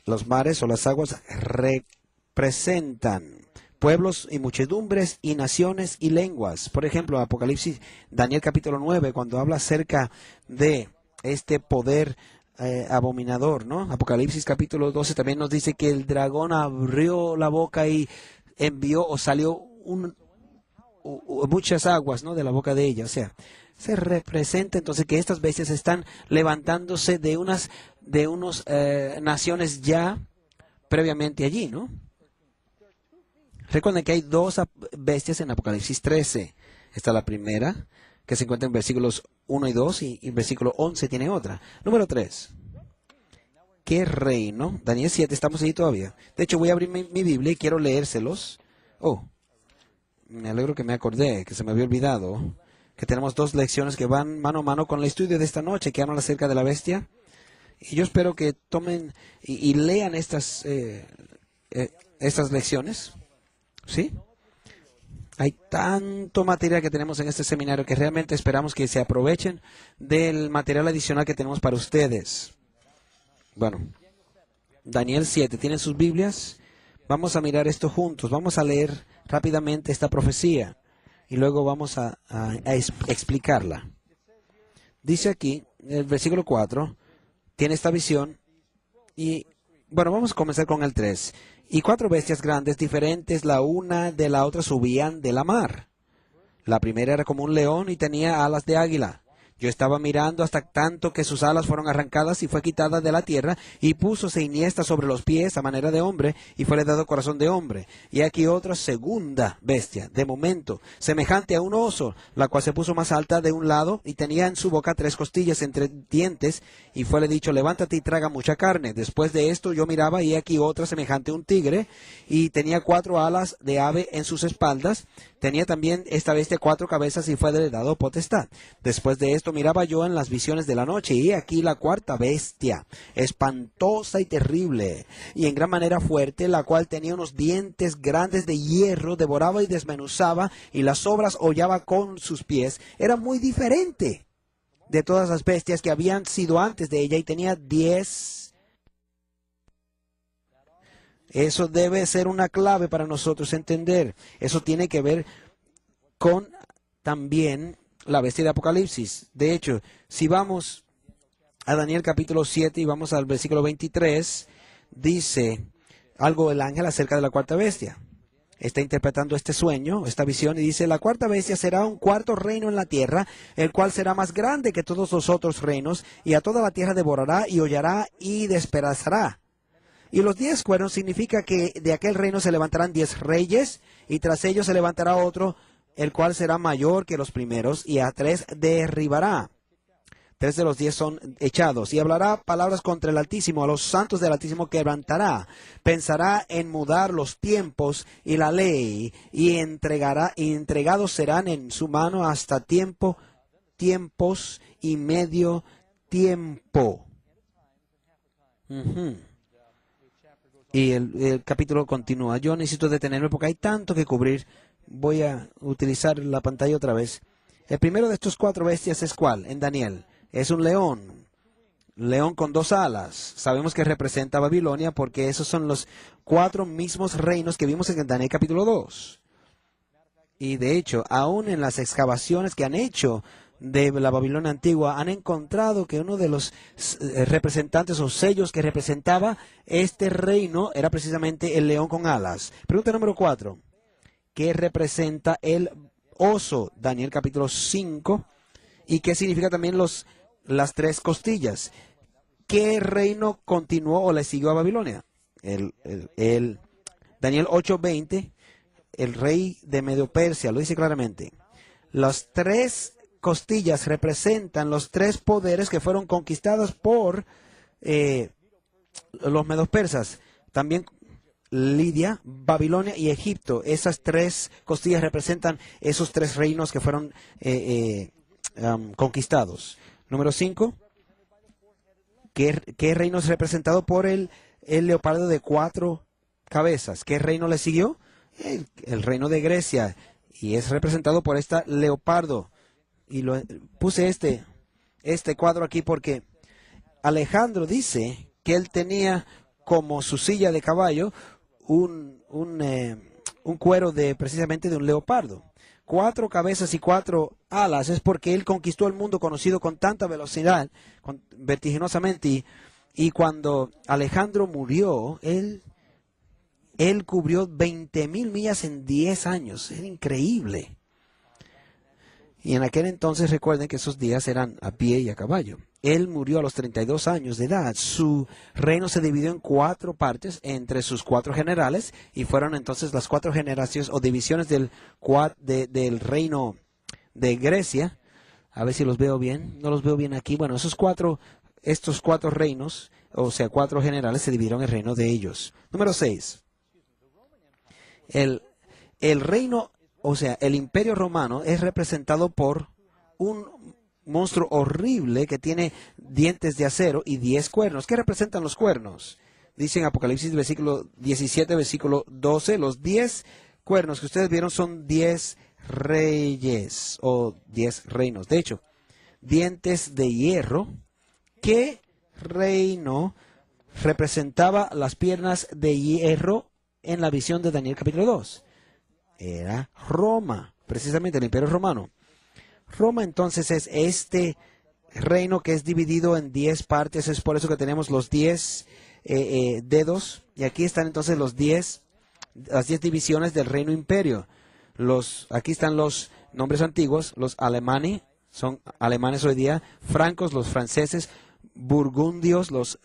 Los mares o las aguas representan pueblos y muchedumbres y naciones y lenguas. Por ejemplo, Apocalipsis, Daniel capítulo 9, cuando habla acerca de este poder abominador, ¿no? Apocalipsis capítulo 12 también nos dice que el dragón abrió la boca y envió o salió muchas aguas, ¿no? De la boca de ella. O sea, se representa entonces que estas bestias están levantándose de unas naciones ya previamente allí, ¿no? Recuerden que hay dos bestias en Apocalipsis 13. Está la primera, que se encuentra en versículos 1 y 2, y en versículo 11 tiene otra. Número 3. ¿Qué reino? Daniel 7, estamos ahí todavía. De hecho, voy a abrir mi Biblia y quiero leérselos. Oh, me alegro que me acordé, que se me había olvidado, que tenemos 2 lecciones que van mano a mano con el estudio de esta noche, que hablan acerca de la bestia. Y yo espero que tomen y lean estas lecciones. ¿Sí? Hay tanto material que tenemos en este seminario que realmente esperamos que se aprovechen del material adicional que tenemos para ustedes. Bueno, Daniel 7, ¿tienen sus Biblias? Vamos a mirar esto juntos. Vamos a leer rápidamente esta profecía y luego vamos a explicarla. Dice aquí, en el versículo 4, tiene esta visión y, bueno, vamos a comenzar con el 3. Y 4 bestias grandes, diferentes la una de la otra, subían de la mar. La primera era como un león y tenía alas de águila. Yo estaba mirando hasta tanto que sus alas fueron arrancadas y fue quitada de la tierra, y púsose iniesta sobre los pies a manera de hombre, y fuele dado corazón de hombre. Y aquí otra segunda bestia, de momento, semejante a un oso, la cual se puso más alta de un lado, y tenía en su boca 3 costillas entre dientes, y fuele dicho, levántate y traga mucha carne. Después de esto yo miraba, y aquí otra semejante a un tigre, y tenía 4 alas de ave en sus espaldas. Tenía también esta bestia 4 cabezas y fue dado potestad. Después de esto miraba yo en las visiones de la noche, y aquí la 4ª bestia, espantosa y terrible, y en gran manera fuerte, la cual tenía unos dientes grandes de hierro, devoraba y desmenuzaba, y las obras hollaba con sus pies. Era muy diferente de todas las bestias que habían sido antes de ella, y tenía 10. Eso debe ser una clave para nosotros entender. Eso tiene que ver con también la bestia de Apocalipsis. De hecho, si vamos a Daniel capítulo 7 y vamos al versículo 23, dice algo el ángel acerca de la 4ª bestia. Está interpretando este sueño, esta visión, y dice, la 4ª bestia será un 4º reino en la tierra, el cual será más grande que todos los otros reinos, y a toda la tierra devorará y hollará y despedazará. Y los 10 cuernos significa que de aquel reino se levantarán 10 reyes, y tras ellos se levantará otro, el cual será mayor que los primeros, y a 3 derribará. 3 de los 10 son echados, y hablará palabras contra el Altísimo, a los santos del Altísimo quebrantará. Pensará en mudar los tiempos y la ley, y entregados serán en su mano hasta tiempos y medio tiempo. Y el capítulo continúa. Yo necesito detenerme porque hay tanto que cubrir. Voy a utilizar la pantalla otra vez. El primero de estos 4 bestias es ¿cuál? En Daniel. Es un león. León con 2 alas. Sabemos que representa a Babilonia porque esos son los 4 mismos reinos que vimos en Daniel capítulo 2. Y de hecho, aún en las excavaciones que han hecho de la Babilonia antigua, han encontrado que uno de los representantes o sellos que representaba este reino era precisamente el león con alas. Pregunta número 4. ¿Qué representa el oso? Daniel capítulo 5. ¿Y qué significa también las 3 costillas? ¿Qué reino continuó o le siguió a Babilonia? Daniel 8:20, el rey de Medio Persia, lo dice claramente. Las 3 costillas representan los 3 poderes que fueron conquistados por los medos persas. También Lidia, Babilonia y Egipto. Esas tres costillas representan esos tres reinos que fueron conquistados. Número 5. ¿Qué reino es representado por el leopardo de 4 cabezas? ¿Qué reino le siguió? El reino de Grecia. Y es representado por esta leopardo. Y puse este cuadro aquí porque Alejandro dice que él tenía como su silla de caballo un cuero precisamente de un leopardo. 4 cabezas y 4 alas es porque él conquistó el mundo conocido con tanta velocidad, vertiginosamente, y cuando Alejandro murió, él cubrió 20,000 millas en 10 años. Es increíble. Y en aquel entonces recuerden que esos días eran a pie y a caballo. Él murió a los 32 años de edad. Su reino se dividió en 4 partes entre sus 4 generales y fueron entonces las 4 generaciones o divisiones del reino de Grecia. A ver si los veo bien. No los veo bien aquí. Bueno, estos 4 reinos, o sea, 4 generales se dividieron el reino de ellos. Número 6. El reino, o sea, el imperio romano es representado por un monstruo horrible que tiene dientes de acero y 10 cuernos. ¿Qué representan los cuernos? Dice en Apocalipsis versículo 17, versículo 12, los 10 cuernos que ustedes vieron son 10 reyes o 10 reinos. De hecho, dientes de hierro. ¿Qué reino representaba las piernas de hierro en la visión de Daniel capítulo 2? Era Roma, precisamente el imperio romano. Roma entonces es este reino que es dividido en 10 partes, es por eso que tenemos los 10 dedos, y aquí están entonces las 10 divisiones del reino imperio. Aquí están los nombres antiguos, los alemanes, son alemanes hoy día, francos, los franceses, burgundios, los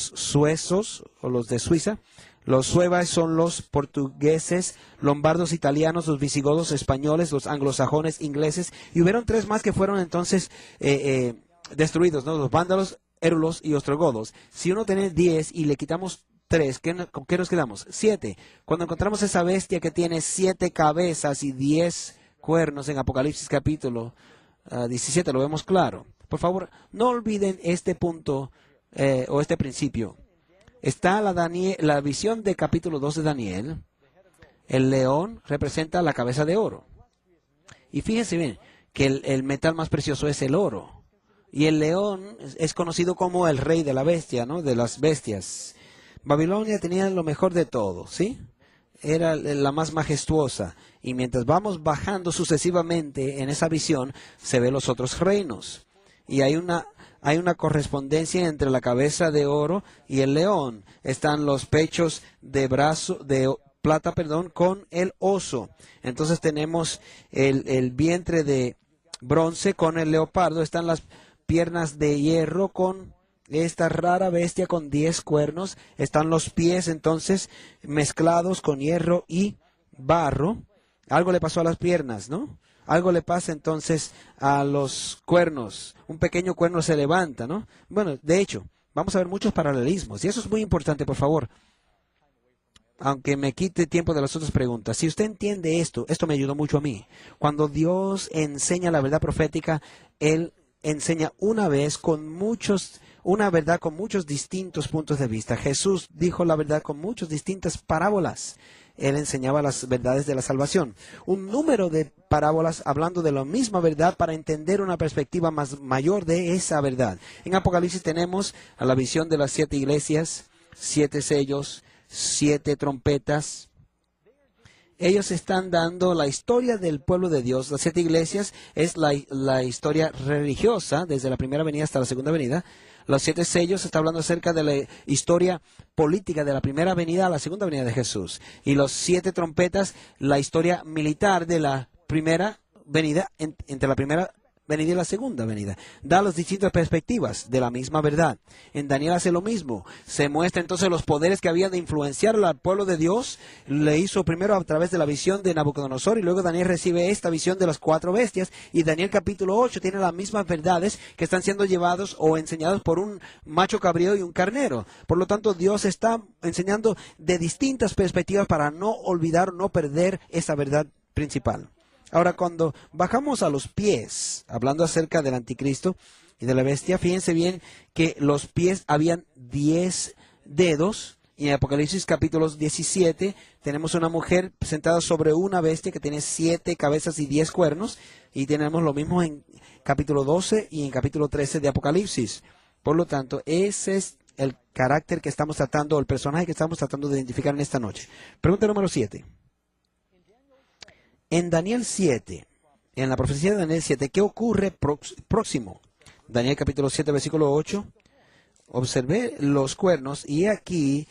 suezos o los de Suiza. Los suevas son los portugueses, lombardos, italianos, los visigodos, españoles, los anglosajones, ingleses. Y hubieron 3 más que fueron entonces destruidos, ¿no? Los vándalos, érulos y ostrogodos. Si uno tiene 10 y le quitamos 3, ¿con qué nos quedamos? 7. Cuando encontramos esa bestia que tiene 7 cabezas y 10 cuernos en Apocalipsis capítulo 17, lo vemos claro. Por favor, no olviden este punto o este principio. Está la visión de capítulo 2 de Daniel. El león representa la cabeza de oro. Y fíjense bien que el metal más precioso es el oro. Y el león es conocido como el rey de la bestia, ¿no? De las bestias. Babilonia tenía lo mejor de todo, ¿sí? Era la más majestuosa. Y mientras vamos bajando sucesivamente en esa visión, se ven los otros reinos. Y hay una correspondencia entre la cabeza de oro y el león. Están los pechos de plata, con el oso. Entonces tenemos el vientre de bronce con el leopardo. Están las piernas de hierro con esta rara bestia con 10 cuernos. Están los pies entonces mezclados con hierro y barro. Algo le pasó a las piernas, ¿no? Algo le pasa entonces a los cuernos. Un pequeño cuerno se levanta, ¿no? Bueno, de hecho, vamos a ver muchos paralelismos. Y eso es muy importante, por favor. Aunque me quite tiempo de las otras preguntas. Si usted entiende esto me ayudó mucho a mí. Cuando Dios enseña la verdad profética, Él enseña una verdad con muchos distintos puntos de vista. Jesús dijo la verdad con muchas distintas parábolas. Él enseñaba las verdades de la salvación. Un número de parábolas hablando de la misma verdad para entender una perspectiva mayor de esa verdad. En Apocalipsis tenemos a la visión de las 7 iglesias, 7 sellos, 7 trompetas. Ellos están dando la historia del pueblo de Dios. Las 7 iglesias es la historia religiosa desde la primera venida hasta la segunda venida. Los 7 sellos está hablando acerca de la historia política de la primera venida a la segunda venida de Jesús. Y los 7 trompetas, la historia militar de la primera venida, entre la primera venida y la segunda venida. Da las distintas perspectivas de la misma verdad. En Daniel hace lo mismo. Se muestra entonces los poderes que habían de influenciar al pueblo de Dios. Le hizo primero a través de la visión de Nabucodonosor y luego Daniel recibe esta visión de las 4 bestias. Y Daniel capítulo 8 tiene las mismas verdades que están siendo llevados o enseñados por un macho cabrío y un carnero. Por lo tanto, Dios está enseñando de distintas perspectivas para no olvidar o no perder esa verdad principal. Ahora, cuando bajamos a los pies, hablando acerca del anticristo y de la bestia, fíjense bien que los pies habían 10 dedos. Y en Apocalipsis capítulo 17 tenemos una mujer sentada sobre una bestia que tiene 7 cabezas y 10 cuernos. Y tenemos lo mismo en capítulo 12 y en capítulo 13 de Apocalipsis. Por lo tanto, ese es el carácter que estamos tratando, el personaje que estamos tratando de identificar en esta noche. Pregunta número 7. En Daniel 7, en la profecía de Daniel 7, ¿qué ocurre próximo? Daniel capítulo 7, versículo 8. Observé los cuernos y aquí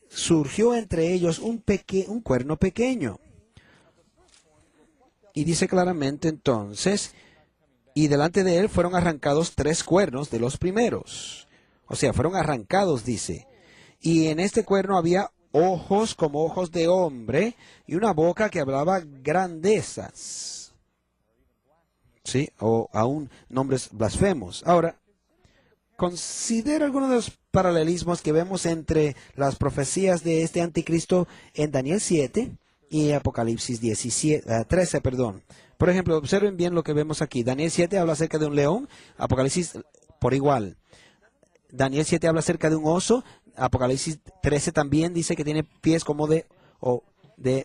surgió entre ellos un cuerno pequeño. Y dice claramente entonces, y delante de él fueron arrancados 3 cuernos de los primeros. O sea, fueron arrancados, dice. Y en este cuerno había ojos como ojos de hombre y una boca que hablaba grandezas. ¿Sí? O aún nombres blasfemos. Ahora, considera algunos de los paralelismos que vemos entre las profecías de este anticristo en Daniel 7 y Apocalipsis 13. Por ejemplo, observen bien lo que vemos aquí. Daniel 7 habla acerca de un león, Apocalipsis por igual. Daniel 7 habla acerca de un oso, Apocalipsis 13 también dice que tiene pies como de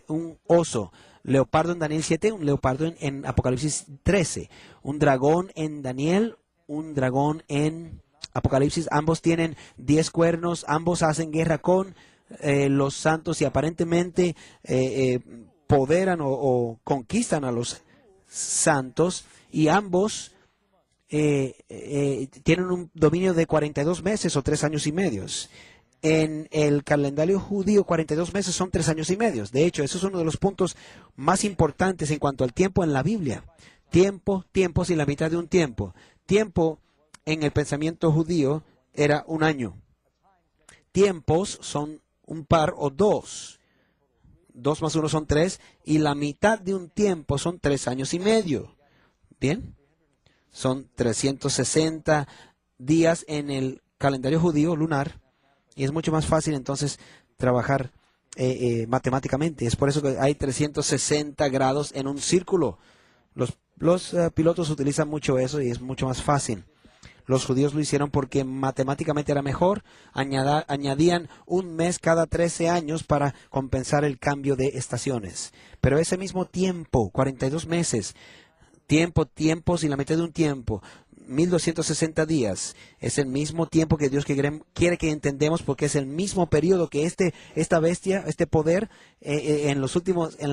un oso. Leopardo en Daniel 7, un leopardo en Apocalipsis 13. Un dragón en Daniel, un dragón en Apocalipsis. Ambos tienen 10 cuernos, ambos hacen guerra con los santos y aparentemente poderan o conquistan a los santos, y ambos tienen un dominio de 42 meses o 3 años y medios. En el calendario judío, 42 meses son 3 años y medios. De hecho, eso es uno de los puntos más importantes en cuanto al tiempo en la Biblia. Tiempos y la mitad de un tiempo. Tiempo en el pensamiento judío era un año. Tiempos son un par o 2. 2 más 1 son 3. Y la mitad de un tiempo son 3 años y medio. ¿Bien? Son 360 días en el calendario judío lunar. Y es mucho más fácil entonces trabajar matemáticamente. Es por eso que hay 360 grados en un círculo. Los pilotos utilizan mucho eso y es mucho más fácil. Los judíos lo hicieron porque matemáticamente era mejor. Añadían un mes cada 13 años para compensar el cambio de estaciones. Pero ese mismo tiempo, 42 meses, tiempos y la mitad de un tiempo, 1260 días, es el mismo tiempo que Dios quiere que entendemos, porque es el mismo periodo que esta bestia, este poder, en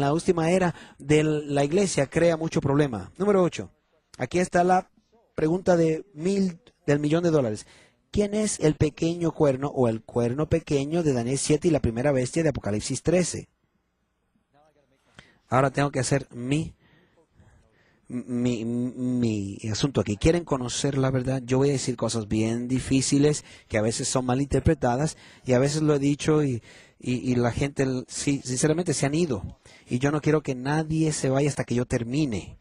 la última era de la iglesia crea mucho problema. Número 8. Aquí está la pregunta del $1,000,000. ¿Quién es el pequeño cuerno o el cuerno pequeño de Daniel 7 y la primera bestia de Apocalipsis 13? Ahora tengo que hacer mi asunto aquí. ¿Quieren conocer la verdad? Yo voy a decir cosas bien difíciles que a veces son malinterpretadas, y a veces lo he dicho y la gente sí, sinceramente se han ido, y yo no quiero que nadie se vaya hasta que yo termine.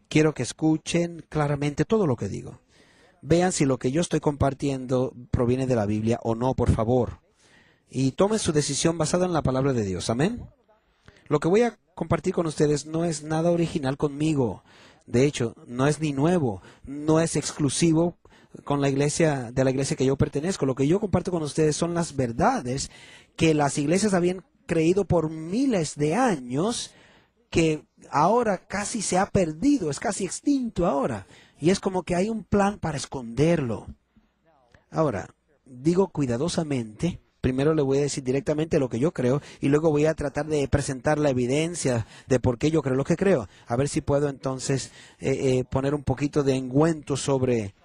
Quiero que escuchen claramente todo lo que digo. Vean si lo que yo estoy compartiendo proviene de la Biblia o no, por favor, y tomen su decisión basada en la palabra de Dios. Amén. Lo que voy a compartir con ustedes no es nada original conmigo. De hecho, no es ni nuevo, no es exclusivo con la iglesia que yo pertenezco. Lo que yo comparto con ustedes son las verdades que las iglesias habían creído por miles de años, que ahora casi se ha perdido, es casi extinto ahora. Y es como que hay un plan para esconderlo. Ahora, digo cuidadosamente. Primero le voy a decir directamente lo que yo creo y luego voy a tratar de presentar la evidencia de por qué yo creo lo que creo. A ver si puedo entonces poner un poquito de ungüento sobre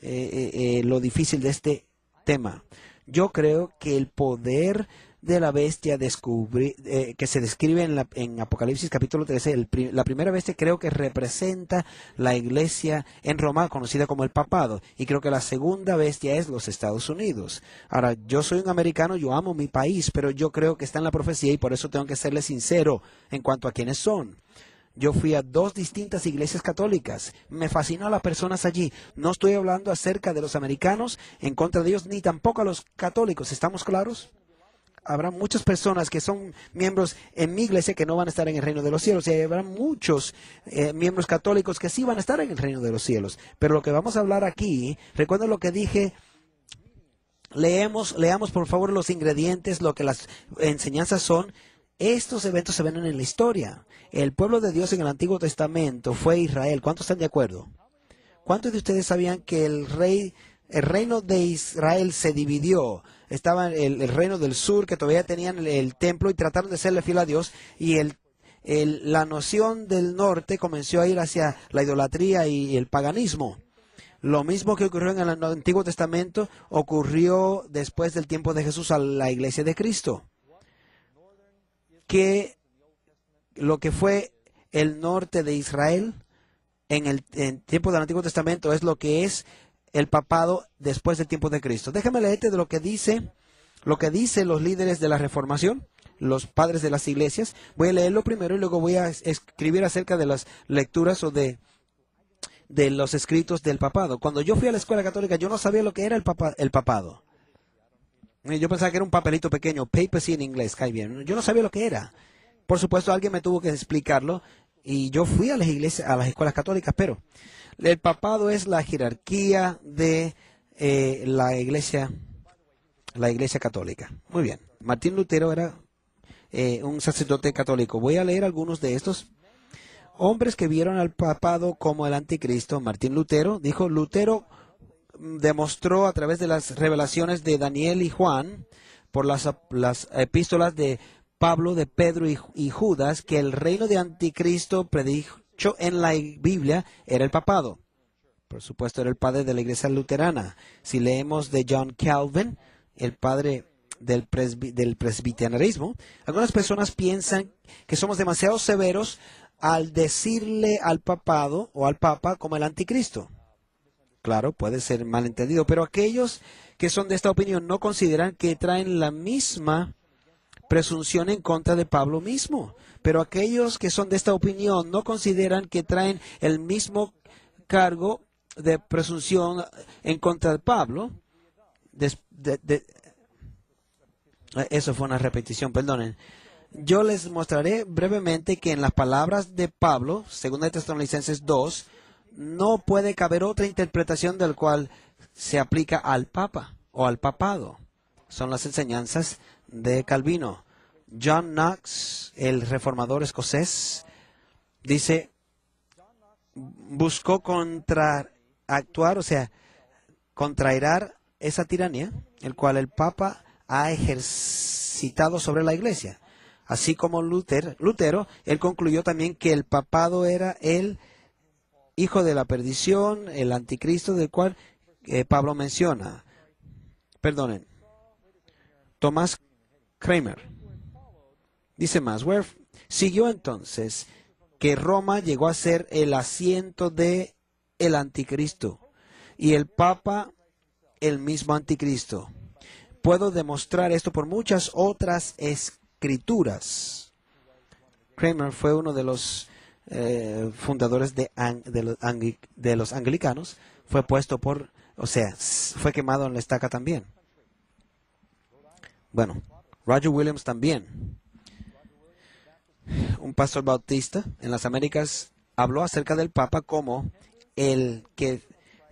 lo difícil de este tema. Yo creo que el poder de la bestia que se describe en Apocalipsis capítulo 13, la primera bestia creo que representa la iglesia en Roma, conocida como el papado, y creo que la segunda bestia es los Estados Unidos. Ahora, yo soy un americano, yo amo mi país, pero yo creo que está en la profecía y por eso tengo que serle sincero en cuanto a quiénes son. Yo fui a 2 distintas iglesias católicas. Me fascinó a las personas allí. No estoy hablando acerca de los americanos en contra de ellos, ni tampoco a los católicos. ¿Estamos claros? Habrá muchas personas que son miembros en mi iglesia que no van a estar en el reino de los cielos. Y habrá muchos miembros católicos que sí van a estar en el reino de los cielos. Pero lo que vamos a hablar aquí, recuerden lo que dije. Leamos por favor los ingredientes, lo que las enseñanzas son. Estos eventos se ven en la historia. El pueblo de Dios en el Antiguo Testamento fue Israel. ¿Cuántos están de acuerdo? ¿Cuántos de ustedes sabían que el reino de Israel se dividió? Estaba el reino del sur, que todavía tenían el templo y trataron de serle fiel a Dios, y la nación del norte comenzó a ir hacia la idolatría y el paganismo. Lo mismo que ocurrió en el Antiguo Testamento ocurrió después del tiempo de Jesús a la iglesia de Cristo. Que lo que fue el norte de Israel en tiempo del Antiguo Testamento es lo que es el papado después del tiempo de Cristo. Déjame leerte de lo que dicen los líderes de la Reformación, los padres de las iglesias. Voy a leerlo primero y luego voy a escribir acerca de las lecturas o de los escritos del papado. Cuando yo fui a la escuela católica, yo no sabía lo que era el papado. Yo pensaba que era un papelito pequeño, papacy en inglés, cae bien. Yo no sabía lo que era. Por supuesto, alguien me tuvo que explicarlo y yo fui a las iglesias, a las escuelas católicas, pero el papado es la jerarquía de la iglesia católica. Muy bien. Martín Lutero era un sacerdote católico. Voy a leer algunos de estos hombres que vieron al papado como el anticristo. Martín Lutero dijo, Lutero demostró a través de las revelaciones de Daniel y Juan, por las epístolas de Pablo, de Pedro y Judas, que el reino de anticristo predicho en la Biblia era el papado. Por supuesto, era el padre de la iglesia luterana. Si leemos de John Calvin, el padre del presbiterismo, algunas personas piensan que somos demasiado severos al decirle al papado o al papa como el anticristo. Claro, puede ser malentendido, pero aquellos que son de esta opinión no consideran que traen la misma presunción en contra de Pablo mismo. Pero aquellos que son de esta opinión no consideran que traen el mismo cargo de presunción en contra de Pablo. Eso fue una repetición, perdonen. Yo les mostraré brevemente que en las palabras de Pablo, 2 Tesalonicenses 2, no puede caber otra interpretación del cual se aplica al Papa o al papado. Son las enseñanzas de Calvino. John Knox, el reformador escocés, dice, buscó contraactuar, o sea, contrairar esa tiranía, el cual el Papa ha ejercitado sobre la Iglesia. Así como Lutero, él concluyó también que el papado era el hijo de la perdición, el anticristo del cual Pablo menciona. Perdonen. Tomás Kramer dice más. Siguió entonces que Roma llegó a ser el asiento de el anticristo y el papa el mismo anticristo. Puedo demostrar esto por muchas otras escrituras. Kramer fue uno de los fundadores de los anglicanos. Fue puesto fue quemado en la estaca también. Bueno, Roger Williams también, un pastor bautista en las Américas, habló acerca del Papa como el que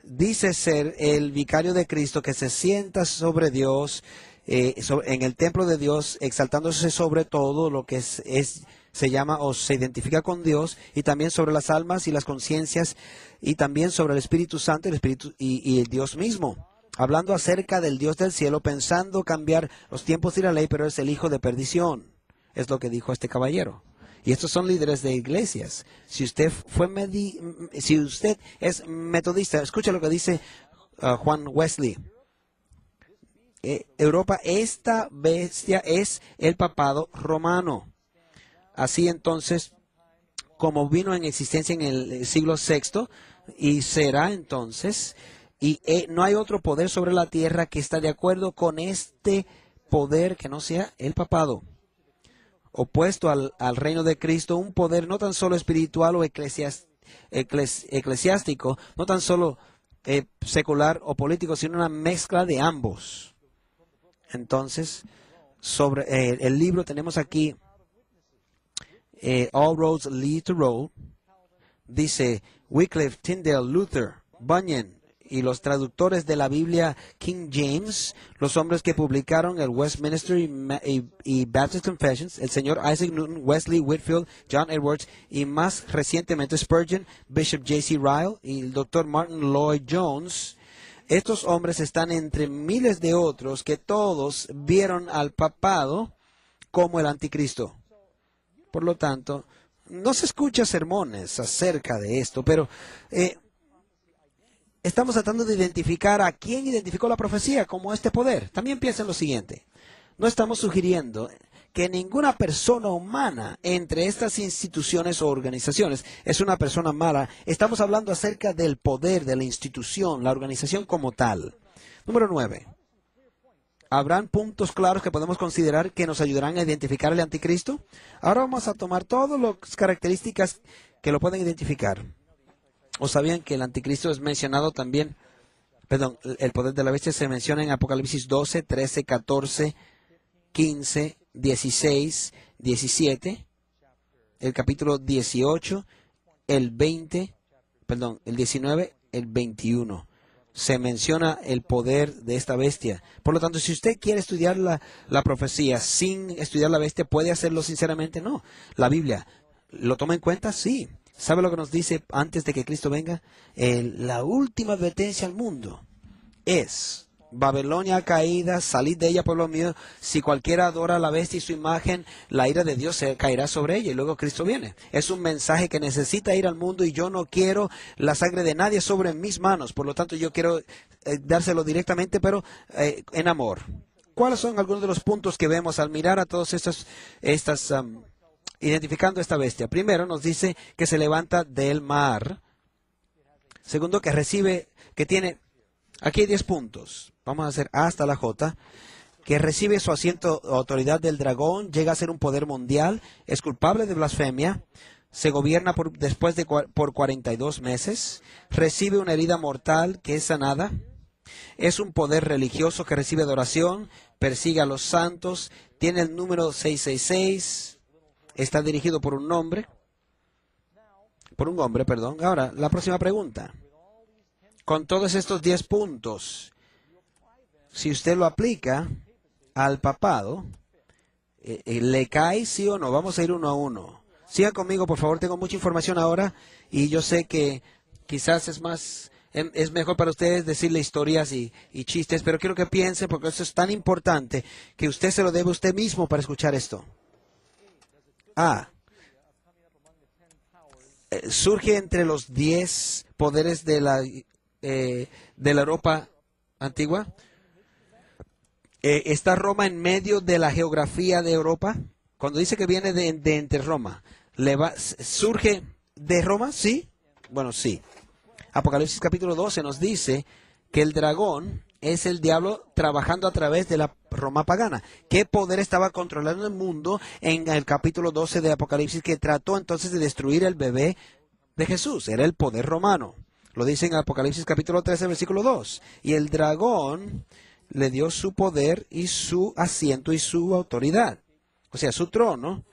dice ser el vicario de Cristo, que se sienta sobre Dios, en el templo de Dios, exaltándose sobre todo lo que se llama o se identifica con Dios, y también sobre las almas y las conciencias, y también sobre el Espíritu Santo y el Dios mismo. Hablando acerca del Dios del cielo, pensando cambiar los tiempos y la ley, pero es el hijo de perdición. Es lo que dijo este caballero. Y estos son líderes de iglesias. Si usted es metodista, escucha lo que dice Juan Wesley. Europa, esta bestia es el papado romano. Así entonces, como vino en existencia en el siglo VI, y será entonces, y no hay otro poder sobre la tierra que está de acuerdo con este poder que no sea el papado. Opuesto al reino de Cristo, un poder no tan solo espiritual o eclesiástico, no tan solo secular o político, sino una mezcla de ambos. Entonces, sobre el libro tenemos aquí All Roads Lead to Rome. Dice Wycliffe, Tyndale, Luther, Bunyan y los traductores de la Biblia King James, los hombres que publicaron el Westminster y Baptist Confessions, el señor Isaac Newton, Wesley, Whitefield, John Edwards y más recientemente Spurgeon, Bishop J.C. Ryle y el Dr. Martin Lloyd Jones. Estos hombres están entre miles de otros que todos vieron al papado como el anticristo. Por lo tanto, no se escucha sermones acerca de esto, pero estamos tratando de identificar a quién identificó la profecía como este poder. También piensa en lo siguiente. No estamos sugiriendo que ninguna persona humana entre estas instituciones o organizaciones es una persona mala. Estamos hablando acerca del poder de la institución, la organización como tal. Número 9. ¿Habrán puntos claros que podemos considerar que nos ayudarán a identificar al anticristo? Ahora vamos a tomar todas las características que lo pueden identificar. ¿O sabían que el anticristo es mencionado también? Perdón, el poder de la bestia se menciona en Apocalipsis 12, 13, 14, 15, 16, 17, el capítulo 18, el 20, perdón, el 19, el 21. Se menciona el poder de esta bestia. Por lo tanto, si usted quiere estudiar la profecía sin estudiar la bestia, ¿puede hacerlo sinceramente? No. La Biblia, ¿lo toma en cuenta? Sí. ¿Sabe lo que nos dice antes de que Cristo venga? La última advertencia al mundo es: Babilonia caída, salid de ella, pueblo mío. Si cualquiera adora a la bestia y su imagen, la ira de Dios se caerá sobre ella. Y luego Cristo viene. Es un mensaje que necesita ir al mundo y yo no quiero la sangre de nadie sobre mis manos. Por lo tanto, yo quiero dárselo directamente, pero en amor. ¿Cuáles son algunos de los puntos que vemos al mirar a todos identificando esta bestia? Primero, nos dice que se levanta del mar. Segundo, que tiene, aquí hay 10 puntos. Vamos a hacer A hasta la J. Que recibe su asiento o autoridad del dragón, llega a ser un poder mundial, es culpable de blasfemia, se gobierna por 42 meses, recibe una herida mortal que es sanada, es un poder religioso que recibe adoración, persigue a los santos, tiene el número 666, está dirigido por un hombre. Ahora, la próxima pregunta. Con todos estos 10 puntos, si usted lo aplica al papado, ¿le cae sí o no? Vamos a ir uno a uno. Siga conmigo, por favor. Tengo mucha información ahora y yo sé que quizás es mejor para ustedes decirle historias y chistes, pero quiero que piensen, porque esto es tan importante que usted se lo debe a usted mismo para escuchar esto. A. Surge entre los 10 poderes de la Europa antigua. ¿Está Roma en medio de la geografía de Europa? Cuando dice que viene de entre Roma, ¿surge de Roma? ¿Sí? Bueno, sí. Apocalipsis capítulo 12 nos dice que el dragón es el diablo trabajando a través de la Roma pagana. ¿Qué poder estaba controlando el mundo en el capítulo 12 de Apocalipsis que trató entonces de destruir el bebé de Jesús? Era el poder romano. Lo dice en Apocalipsis capítulo 13, versículo 2. Y el dragón le dio su poder y su asiento y su autoridad. O sea, su trono.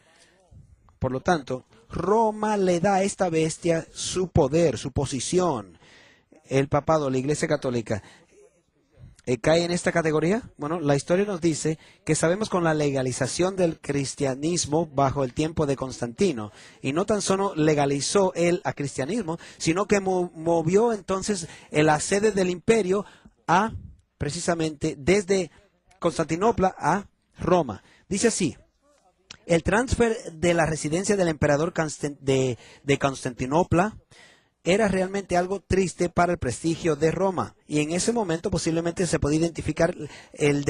Por lo tanto, Roma le da a esta bestia su poder, su posición. El papado, la Iglesia Católica, ¿cae en esta categoría? Bueno, la historia nos dice que sabemos con la legalización del cristianismo bajo el tiempo de Constantino, y no tan solo legalizó él a cristianismo, sino que movió entonces la sede del imperio precisamente desde Constantinopla a Roma. Dice así: el transfer de la residencia del emperador de Constantinopla era realmente algo triste para el prestigio de Roma. Y en ese momento posiblemente se podía identificar el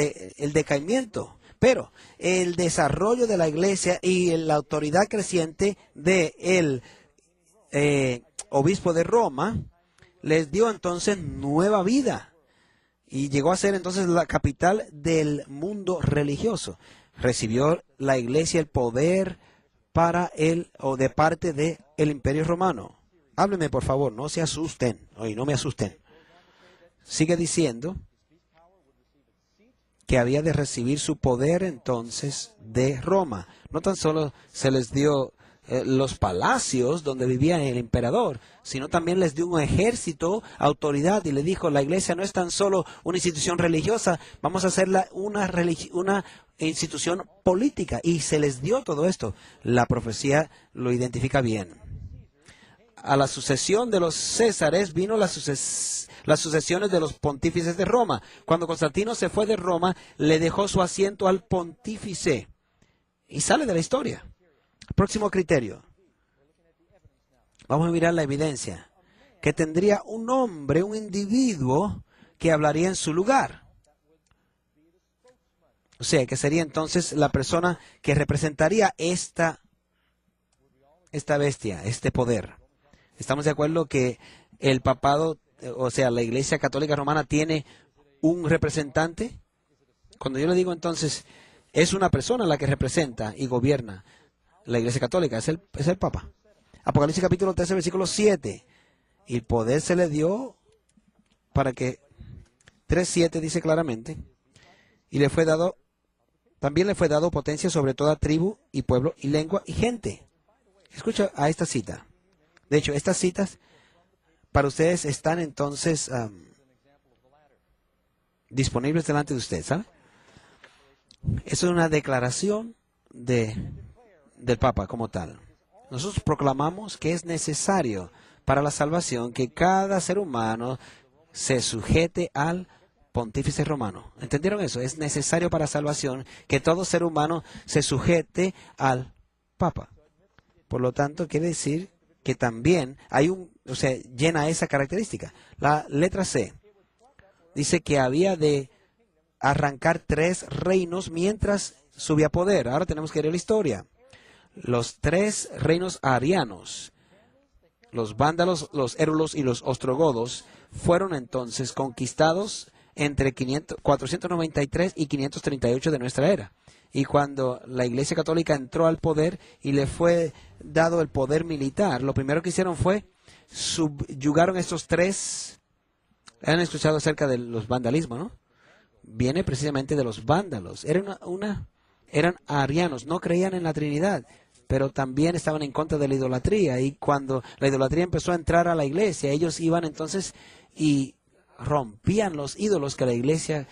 decaimiento. Pero el desarrollo de la iglesia y la autoridad creciente del obispo de Roma les dio entonces nueva vida. Y llegó a ser entonces la capital del mundo religioso. Recibió la iglesia el poder para de parte del Imperio Romano. Háblenme, por favor, no se asusten. Oye, no me asusten. Sigue diciendo que había de recibir su poder entonces de Roma. No tan solo se les dio los palacios donde vivía el emperador, sino también les dio un ejército, autoridad, y le dijo, la iglesia no es tan solo una institución religiosa, vamos a hacerla una institución política, y se les dio todo esto. La profecía lo identifica bien. A la sucesión de los Césares vino las sucesiones de los pontífices de Roma. Cuando Constantino se fue de Roma, le dejó su asiento al pontífice. Y sale de la historia. Próximo criterio. Vamos a mirar la evidencia. Que tendría un hombre, un individuo, que hablaría en su lugar. O sea, que sería entonces la persona que representaría esta bestia, este poder. ¿Estamos de acuerdo que el papado, o sea, la Iglesia Católica Romana tiene un representante? Cuando yo le digo entonces, es una persona la que representa y gobierna la Iglesia Católica, es el Papa. Apocalipsis capítulo 13, versículo 7. Y el poder se le dio para que, 3:7 dice claramente, y también le fue dado potencia sobre toda tribu y pueblo y lengua y gente. Escucha a esta cita. De hecho, estas citas para ustedes están entonces disponibles delante de ustedes, ¿sabe? Eso es una declaración del Papa como tal. Nosotros proclamamos que es necesario para la salvación que cada ser humano se sujete al pontífice romano. ¿Entendieron eso? Es necesario para salvación que todo ser humano se sujete al Papa. Por lo tanto, quiere decir que también llena esa característica. La letra C dice que había de arrancar 3 reinos mientras subía poder. Ahora tenemos que ir a la historia. Los 3 reinos arianos, los vándalos, los érulos y los ostrogodos, fueron entonces conquistados entre 493 y 538 de nuestra era. Y cuando la Iglesia Católica entró al poder y le fue dado el poder militar, lo primero que hicieron fue subyugaron estos 3. Han escuchado acerca de los vandalismos, ¿no? Viene precisamente de los vándalos. Eran arianos, no creían en la Trinidad, pero también estaban en contra de la idolatría. Y cuando la idolatría empezó a entrar a la iglesia, ellos iban entonces y rompían los ídolos que la iglesia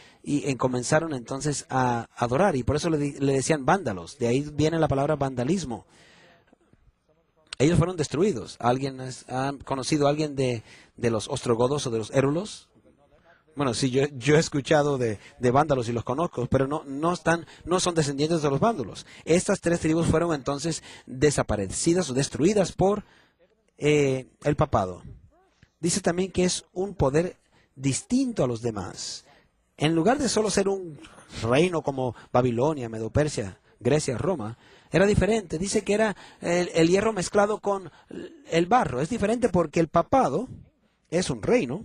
comenzaron entonces a adorar, y por eso le decían vándalos. De ahí viene la palabra vandalismo. Ellos fueron destruidos. ¿Alguien ha conocido a alguien de los ostrogodos o de los érulos? Bueno, sí, yo he escuchado de vándalos y los conozco, pero no son descendientes de los vándalos. Estas 3 tribus fueron entonces desaparecidas o destruidas por el papado. Dice también que es un poder distinto a los demás. En lugar de solo ser un reino como Babilonia, Medo-Persia, Grecia, Roma, era diferente. Dice que era el hierro mezclado con el barro. Es diferente porque el papado es un reino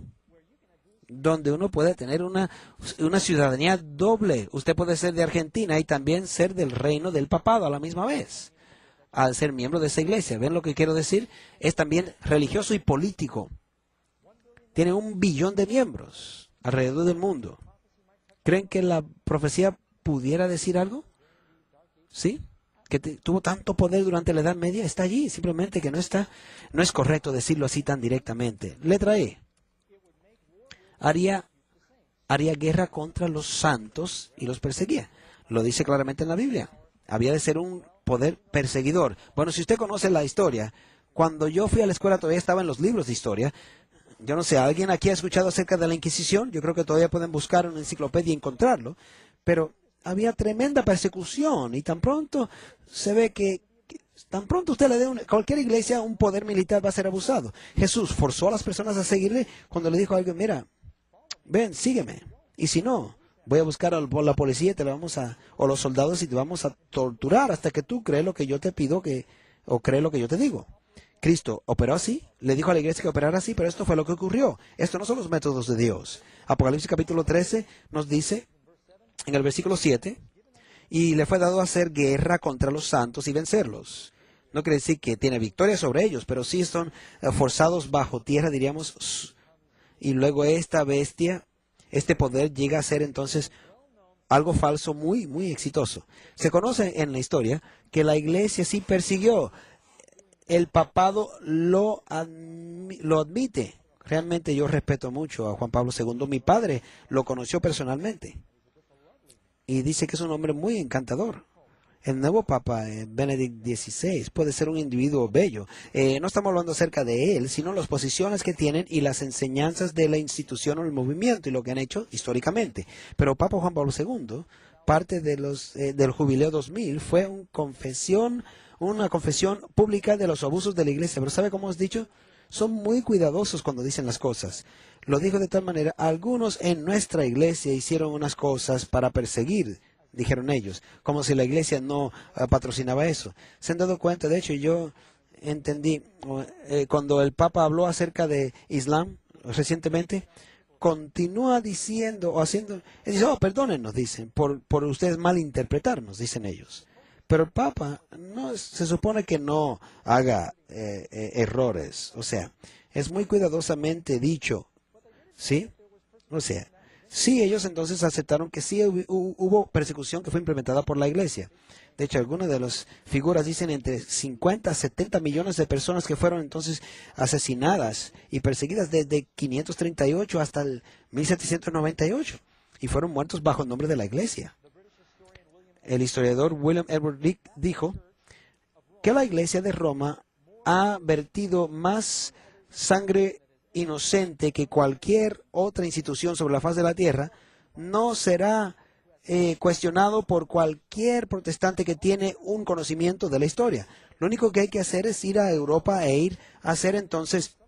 donde uno puede tener una ciudadanía doble. Usted puede ser de Argentina y también ser del reino del papado a la misma vez, al ser miembro de esa iglesia. ¿Ven lo que quiero decir? Es también religioso y político. Tiene 1 billón de miembros alrededor del mundo. ¿Creen que la profecía pudiera decir algo? ¿Sí? Que tuvo tanto poder durante la Edad Media, está allí. Simplemente que no es correcto decirlo así tan directamente. Letra E. Haría guerra contra los santos y los perseguía. Lo dice claramente en la Biblia. Había de ser un poder perseguidor. Bueno, si usted conoce la historia, cuando yo fui a la escuela todavía estaba en los libros de historia. Yo no sé, ¿alguien aquí ha escuchado acerca de la Inquisición? Yo creo que todavía pueden buscar una enciclopedia y encontrarlo. Pero había tremenda persecución y tan pronto se ve que Tan pronto usted le dé cualquier iglesia un poder militar va a ser abusado. Jesús forzó a las personas a seguirle cuando le dijo a alguien, mira, ven, sígueme. Y si no, voy a buscar a la policía o los soldados y te vamos a torturar hasta que tú crees lo que yo te pido o crees lo que yo te digo. Cristo operó así, le dijo a la iglesia que operara así, pero esto fue lo que ocurrió. Estos no son los métodos de Dios. Apocalipsis capítulo 13 nos dice, en el versículo 7, y le fue dado hacer guerra contra los santos y vencerlos. No quiere decir que tiene victoria sobre ellos, pero sí son forzados bajo tierra, diríamos, y luego esta bestia, este poder llega a ser entonces algo falso muy, muy exitoso. Se conoce en la historia que la iglesia sí persiguió. El papado lo admite. Realmente yo respeto mucho a Juan Pablo II. Mi padre lo conoció personalmente. Y dice que es un hombre muy encantador. El nuevo Papa, Benedicto XVI, puede ser un individuo bello. No estamos hablando acerca de él, sino las posiciones que tienen y las enseñanzas de la institución o el movimiento y lo que han hecho históricamente. Pero Papa Juan Pablo II, parte de del Jubileo 2000, fue una confesión pública de los abusos de la iglesia. Pero ¿sabe cómo os he dicho? Son muy cuidadosos cuando dicen las cosas. Lo dijo de tal manera, algunos en nuestra iglesia hicieron unas cosas para perseguir, dijeron ellos, como si la iglesia no patrocinaba eso. ¿Se han dado cuenta? De hecho, yo entendí, cuando el Papa habló acerca de Islam recientemente, continúa diciendo o haciendo, dice, perdónennos, dicen, por ustedes malinterpretarnos, dicen ellos. Pero el Papa se supone que no haga errores, o sea, es muy cuidadosamente dicho, ¿sí? O sea, sí, ellos entonces aceptaron que sí hubo persecución que fue implementada por la iglesia. De hecho, algunas de las figuras dicen entre 50 a 70 millones de personas que fueron entonces asesinadas y perseguidas desde 538 hasta el 1798 y fueron muertos bajo el nombre de la iglesia. El historiador William Edward Leake dijo que la iglesia de Roma ha vertido más sangre inocente que cualquier otra institución sobre la faz de la tierra. No será cuestionado por cualquier protestante que tiene un conocimiento de la historia. Lo único que hay que hacer es ir a Europa e ir a hacer entonces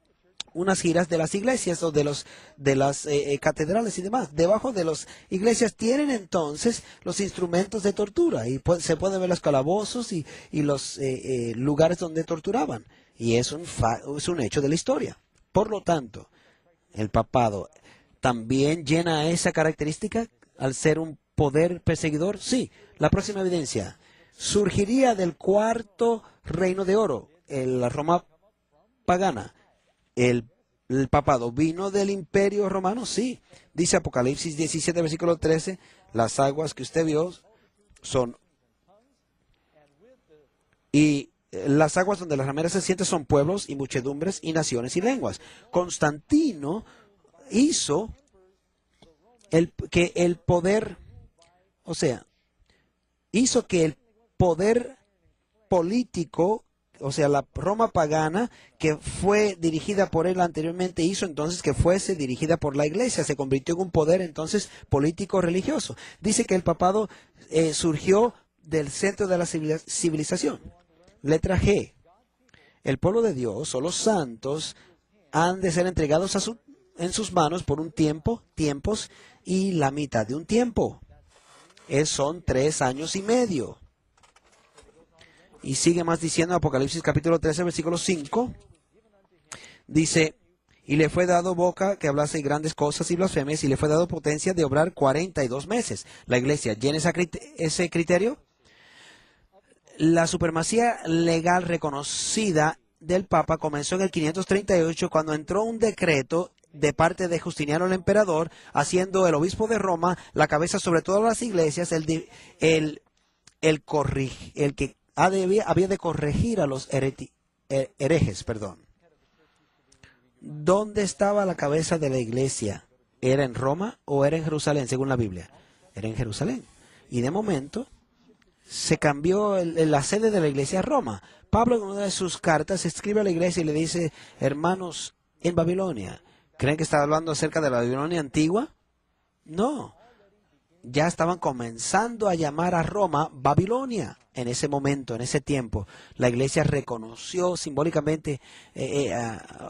unas giras de las iglesias o de las catedrales y demás. Debajo de las iglesias tienen entonces los instrumentos de tortura y se pueden ver los calabozos y los lugares donde torturaban. Y es un hecho de la historia. Por lo tanto, el papado también llena esa característica al ser un poder perseguidor. Sí, la próxima evidencia surgiría del cuarto reino de oro, la Roma pagana. El papado vino del imperio romano, sí. Dice Apocalipsis 17, versículo 13, las aguas que usted vio son... Y las aguas donde las rameras se sienten son pueblos y muchedumbres y naciones y lenguas. Constantino hizo que el poder, o sea, hizo que el poder político, o sea, la Roma pagana, que fue dirigida por él anteriormente, hizo entonces que fuese dirigida por la iglesia. Se convirtió en un poder entonces político religioso. Dice que el papado surgió del centro de la civilización. Letra G. El pueblo de Dios o los santos han de ser entregados en sus manos por un tiempos y la mitad de un tiempo. Son 3 años y medio. Y sigue más diciendo Apocalipsis capítulo 13, versículo 5. Dice, y le fue dado boca que hablase grandes cosas y blasfemias, y le fue dado potencia de obrar 42 meses. La iglesia llena ese criterio. La supremacía legal reconocida del Papa comenzó en el 538 cuando entró un decreto de parte de Justiniano el emperador, haciendo el obispo de Roma la cabeza sobre todas las iglesias, el que había de corregir a los herejes. ¿Dónde estaba la cabeza de la iglesia? ¿Era en Roma o era en Jerusalén, según la Biblia? Era en Jerusalén. Y de momento se cambió la sede de la iglesia a Roma. Pablo en una de sus cartas escribe a la iglesia y le dice, hermanos, en Babilonia, ¿creen que está hablando acerca de la Babilonia antigua? No. ya estaban comenzando a llamar a Roma Babilonia. En ese momento, en ese tiempo, la iglesia reconoció simbólicamente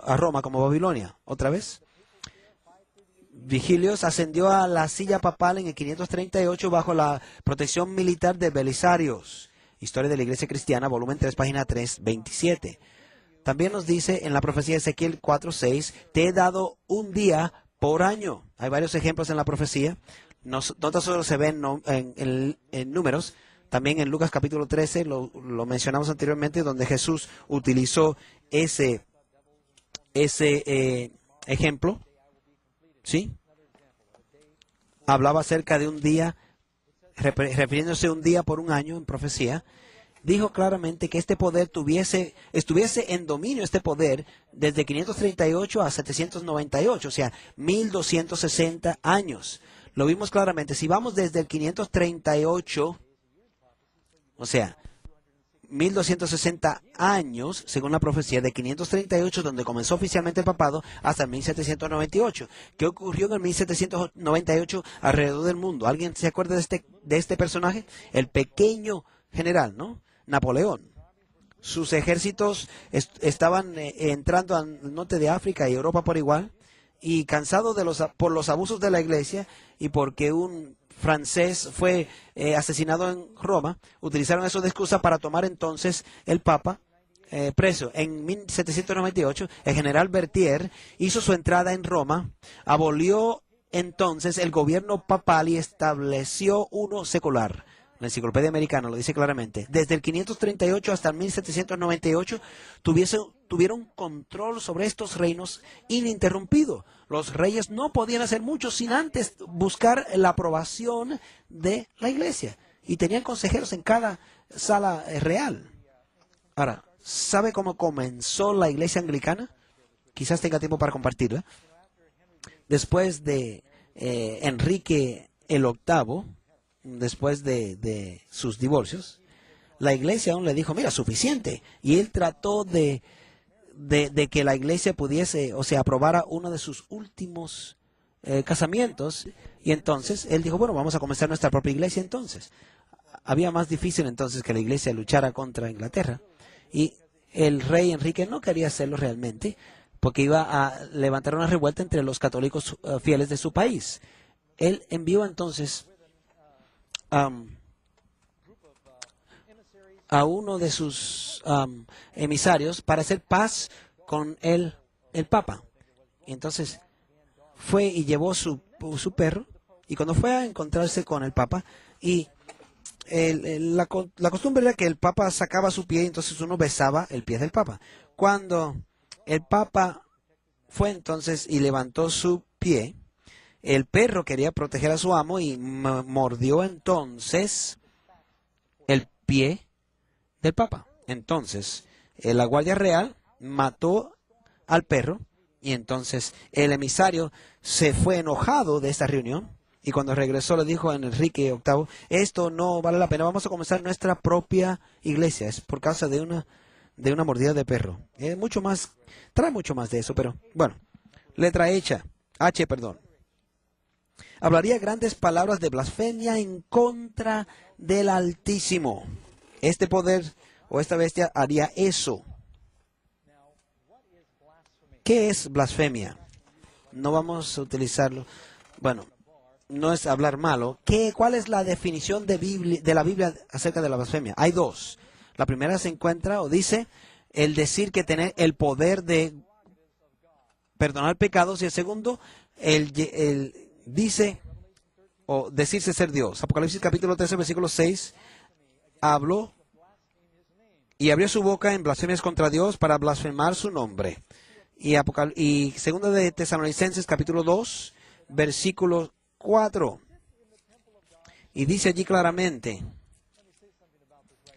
a Roma como Babilonia. Otra vez, Vigilios ascendió a la silla papal en el 538 bajo la protección militar de Belisarios. Historia de la Iglesia Cristiana, volumen 3, página 327. También nos dice en la profecía de Ezequiel 4:6, te he dado un día por año. Hay varios ejemplos en la profecía. No tan solo se ven en números. También en Lucas capítulo 13, lo mencionamos anteriormente, donde Jesús utilizó ese ejemplo. ¿Sí? Hablaba acerca de un día, refiriéndose a un día por un año en profecía. Dijo claramente que este poder estuviese en dominio, este poder, desde 538 a 798, o sea, 1260 años. Lo vimos claramente. Si vamos desde el 538, o sea, 1260 años, según la profecía, de 538, donde comenzó oficialmente el papado, hasta 1798. ¿Qué ocurrió en el 1798 alrededor del mundo? ¿Alguien se acuerda de este personaje? El pequeño general, ¿no? Napoleón. Sus ejércitos estaban entrando al norte de África y Europa por igual, y cansado por los abusos de la iglesia y porque un francés fue asesinado en Roma, utilizaron eso de excusa para tomar entonces el Papa preso. En 1798, el general Berthier hizo su entrada en Roma, abolió entonces el gobierno papal y estableció uno secular. La Enciclopedia Americana lo dice claramente. Desde el 538 hasta el 1798 tuvieron control sobre estos reinos ininterrumpido. Los reyes no podían hacer mucho sin antes buscar la aprobación de la iglesia. Y tenían consejeros en cada sala real. Ahora, ¿sabe cómo comenzó la iglesia anglicana? Quizás tenga tiempo para compartirla. Después de Enrique el VIII, después de sus divorcios, la iglesia aún le dijo, mira, suficiente. Y él trató de que la iglesia pudiese, o sea, aprobara uno de sus últimos casamientos. Y entonces él dijo, bueno, vamos a comenzar nuestra propia iglesia entonces. Había más difícil entonces que la iglesia luchara contra Inglaterra. Y el rey Enrique no quería hacerlo realmente, porque iba a levantar una revuelta entre los católicos fieles de su país. Él envió entonces a uno de sus emisarios para hacer paz con el Papa. Y entonces fue y llevó su perro, y cuando fue a encontrarse con el Papa, y la costumbre era que el Papa sacaba su pie y entonces uno besaba el pie del Papa. Cuando el Papa fue entonces y levantó su pie, el perro quería proteger a su amo y mordió entonces el pie del Papa. Entonces, la Guardia Real mató al perro y entonces el emisario se fue enojado de esta reunión y cuando regresó le dijo a Enrique VIII, esto no vale la pena, vamos a comenzar nuestra propia iglesia, es por causa de una mordida de perro. Mucho más, trae mucho más de eso, pero bueno, letra H, hablaría grandes palabras de blasfemia en contra del Altísimo. Este poder o esta bestia haría eso. ¿Qué es blasfemia? No vamos a utilizarlo. Bueno, no es hablar malo. ¿Cuál es la definición de la Biblia acerca de la blasfemia? Hay dos. La primera se encuentra o dice el decir que tener el poder de perdonar pecados, y el segundo, el dice o decirse ser Dios. Apocalipsis capítulo 13, versículo 6, habló y abrió su boca en blasfemias contra Dios para blasfemar su nombre. Y segunda de Tesalonicenses capítulo 2, versículo 4. Y dice allí claramente,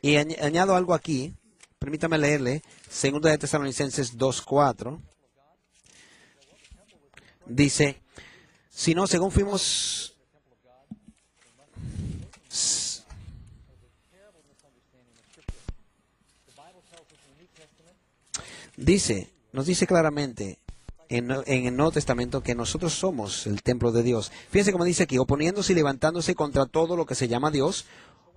y añado algo aquí, permítame leerle, segunda de Tesalonicenses 2, 4. Dice, si no, según fuimos... nos dice claramente en el Nuevo Testamento que nosotros somos el templo de Dios. Fíjense cómo dice aquí, oponiéndose y levantándose contra todo lo que se llama Dios,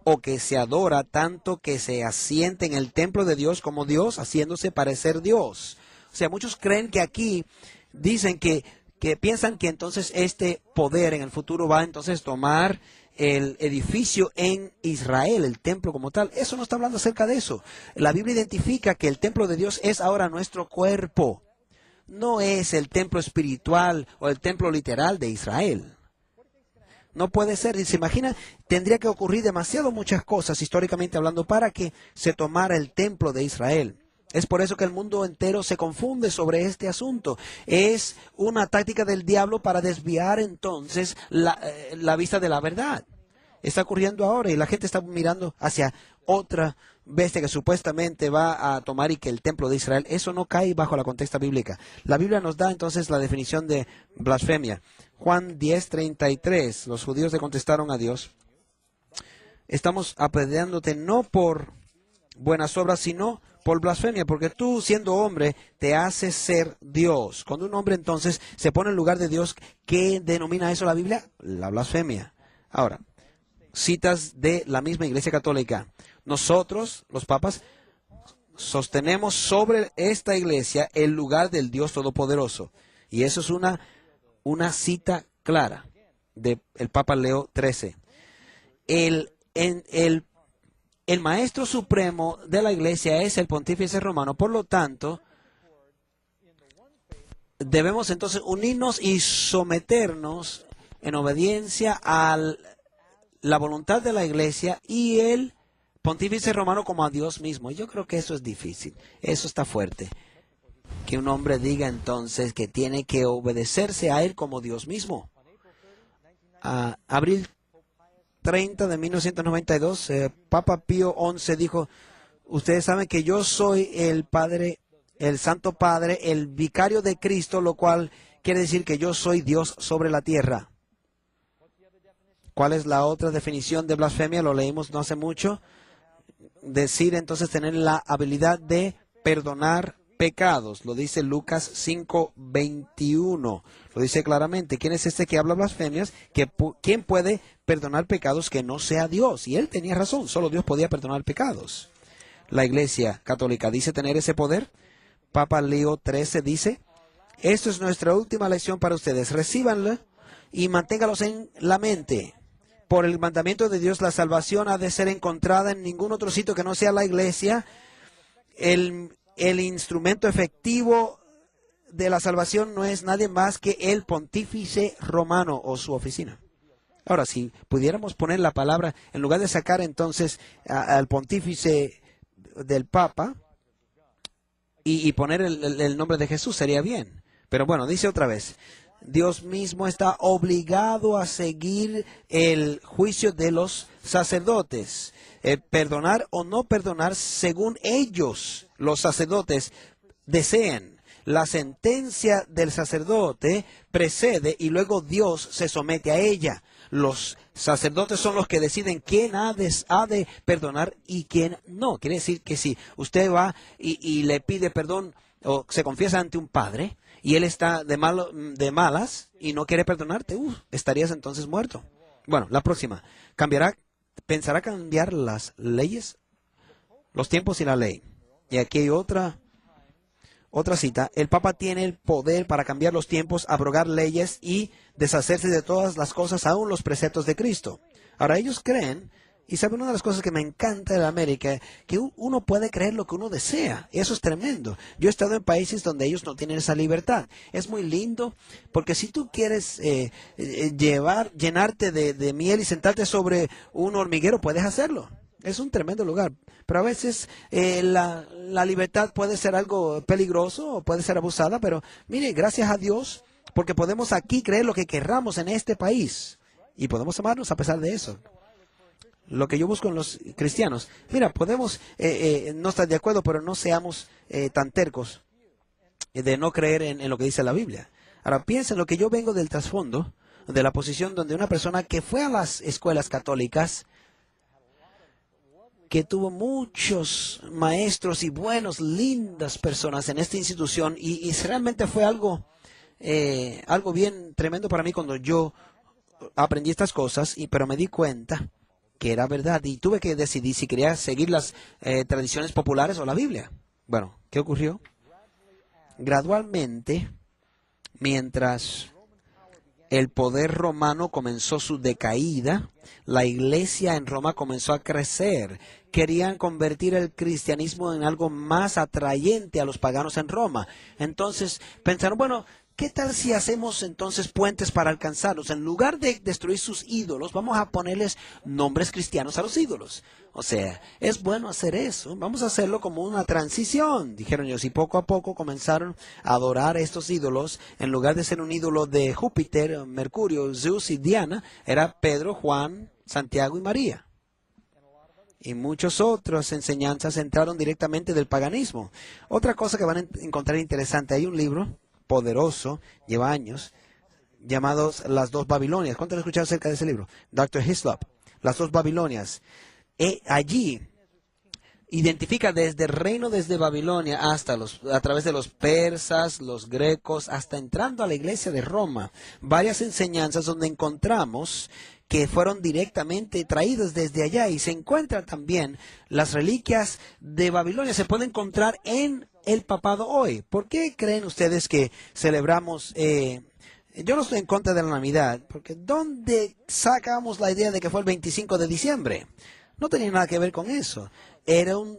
o que se adora, tanto que se asiente en el templo de Dios como Dios, haciéndose parecer Dios. O sea, muchos creen que aquí dicen que piensan que entonces este poder en el futuro va entonces a tomar el edificio en Israel, el templo como tal. Eso no está hablando acerca de eso. La Biblia identifica que el templo de Dios es ahora nuestro cuerpo. No es el templo espiritual o el templo literal de Israel. No puede ser. Y se imagina, tendría que ocurrir demasiado muchas cosas históricamente hablando para que se tomara el templo de Israel. Es por eso que el mundo entero se confunde sobre este asunto. Es una táctica del diablo para desviar entonces la vista de la verdad. Está ocurriendo ahora y la gente está mirando hacia otra bestia que supuestamente va a tomar y que el templo de Israel. Eso no cae bajo la contexto bíblica. La Biblia nos da entonces la definición de blasfemia. Juan 10:33. Los judíos le contestaron a Dios: estamos apedreándote no por buenas obras, sino por blasfemia, porque tú, siendo hombre, te haces ser Dios. Cuando un hombre entonces se pone en lugar de Dios, ¿qué denomina eso la Biblia? La blasfemia. Ahora, citas de la misma Iglesia Católica. Nosotros, los papas, sostenemos sobre esta iglesia el lugar del Dios Todopoderoso. Y eso es una cita clara del Papa Leo XIII. El maestro supremo de la iglesia es el pontífice romano. Por lo tanto, debemos entonces unirnos y someternos en obediencia a la voluntad de la iglesia y el pontífice romano como a Dios mismo. Yo creo que eso es difícil. Eso está fuerte. Que un hombre diga entonces que tiene que obedecerse a él como Dios mismo. Abril 30 de 1992, Papa Pío XI dijo: ustedes saben que yo soy el Padre, el Santo Padre, el vicario de Cristo, lo cual quiere decir que yo soy Dios sobre la tierra. ¿Cuál es la otra definición de blasfemia? Lo leímos no hace mucho. Decir entonces tener la habilidad de perdonar pecados. Lo dice Lucas 5:21. Lo dice claramente. ¿Quién es este que habla blasfemias? ¿Quién puede perdonar pecados que no sea Dios? Y él tenía razón. Solo Dios podía perdonar pecados. La Iglesia Católica dice tener ese poder. Papa Leo XIII dice: esto es nuestra última lección para ustedes. Recíbanla y manténgalos en la mente. Por el mandamiento de Dios, la salvación ha de ser encontrada en ningún otro sitio que no sea la Iglesia. El instrumento efectivo de la salvación no es nadie más que el pontífice romano o su oficina. Ahora, si pudiéramos poner la palabra, en lugar de sacar entonces al pontífice del Papa y poner el nombre de Jesús, sería bien. Pero bueno, dice otra vez: Dios mismo está obligado a seguir el juicio de los sacerdotes. Perdonar o no perdonar según ellos, los sacerdotes, deseen. La sentencia del sacerdote precede y luego Dios se somete a ella. Los sacerdotes son los que deciden quién ha de perdonar y quién no. Quiere decir que si usted va y le pide perdón o se confiesa ante un padre y él está de malas y no quiere perdonarte, estarías entonces muerto. Bueno, la próxima. ¿Pensará cambiar las leyes? Los tiempos y la ley. Y aquí hay otra cita. El Papa tiene el poder para cambiar los tiempos, abrogar leyes y deshacerse de todas las cosas, aún los preceptos de Cristo. Ahora, ellos creen, y saben, una de las cosas que me encanta de América, que uno puede creer lo que uno desea. Eso es tremendo. Yo he estado en países donde ellos no tienen esa libertad. Es muy lindo, porque si tú quieres llenarte de miel y sentarte sobre un hormiguero, puedes hacerlo. Es un tremendo lugar. Pero a veces la libertad puede ser algo peligroso o puede ser abusada. Pero mire, gracias a Dios, porque podemos aquí creer lo que querramos en este país. Y podemos amarnos a pesar de eso. Lo que yo busco en los cristianos. Mira, podemos no estar de acuerdo, pero no seamos tan tercos de no creer en lo que dice la Biblia. Ahora, piensen lo que yo vengo del trasfondo, de la posición donde una persona que fue a las escuelas católicas, que tuvo muchos maestros y buenos, lindas personas en esta institución, y realmente fue algo algo bien tremendo para mí cuando yo aprendí estas cosas, pero me di cuenta que era verdad y tuve que decidir si quería seguir las tradiciones populares o la Biblia. Bueno, ¿qué ocurrió? Gradualmente, mientras el poder romano comenzó su decaída, la iglesia en Roma comenzó a crecer. Querían convertir el cristianismo en algo más atrayente a los paganos en Roma. Entonces pensaron, bueno, ¿qué tal si hacemos entonces puentes para alcanzarlos? En lugar de destruir sus ídolos, vamos a ponerles nombres cristianos a los ídolos. O sea, es bueno hacer eso. Vamos a hacerlo como una transición, dijeron ellos. Y poco a poco comenzaron a adorar a estos ídolos. En lugar de ser un ídolo de Júpiter, Mercurio, Zeus y Diana, era Pedro, Juan, Santiago y María. Y muchas otras enseñanzas entraron directamente del paganismo. Otra cosa que van a encontrar interesante, hay un libro poderoso, lleva años, llamados Las Dos Babilonias. ¿Cuánto han escuchado acerca de ese libro? Dr. Hislop, Las Dos Babilonias. Allí identifica desde el reino desde Babilonia hasta a través de los persas, los grecos, hasta entrando a la iglesia de Roma, varias enseñanzas donde encontramos que fueron directamente traídas desde allá, y se encuentran también las reliquias de Babilonia, se pueden encontrar en el papado hoy. ¿Por qué creen ustedes que celebramos? Yo no estoy en contra de la Navidad, porque ¿dónde sacamos la idea de que fue el 25 de diciembre? No tenía nada que ver con eso. Era un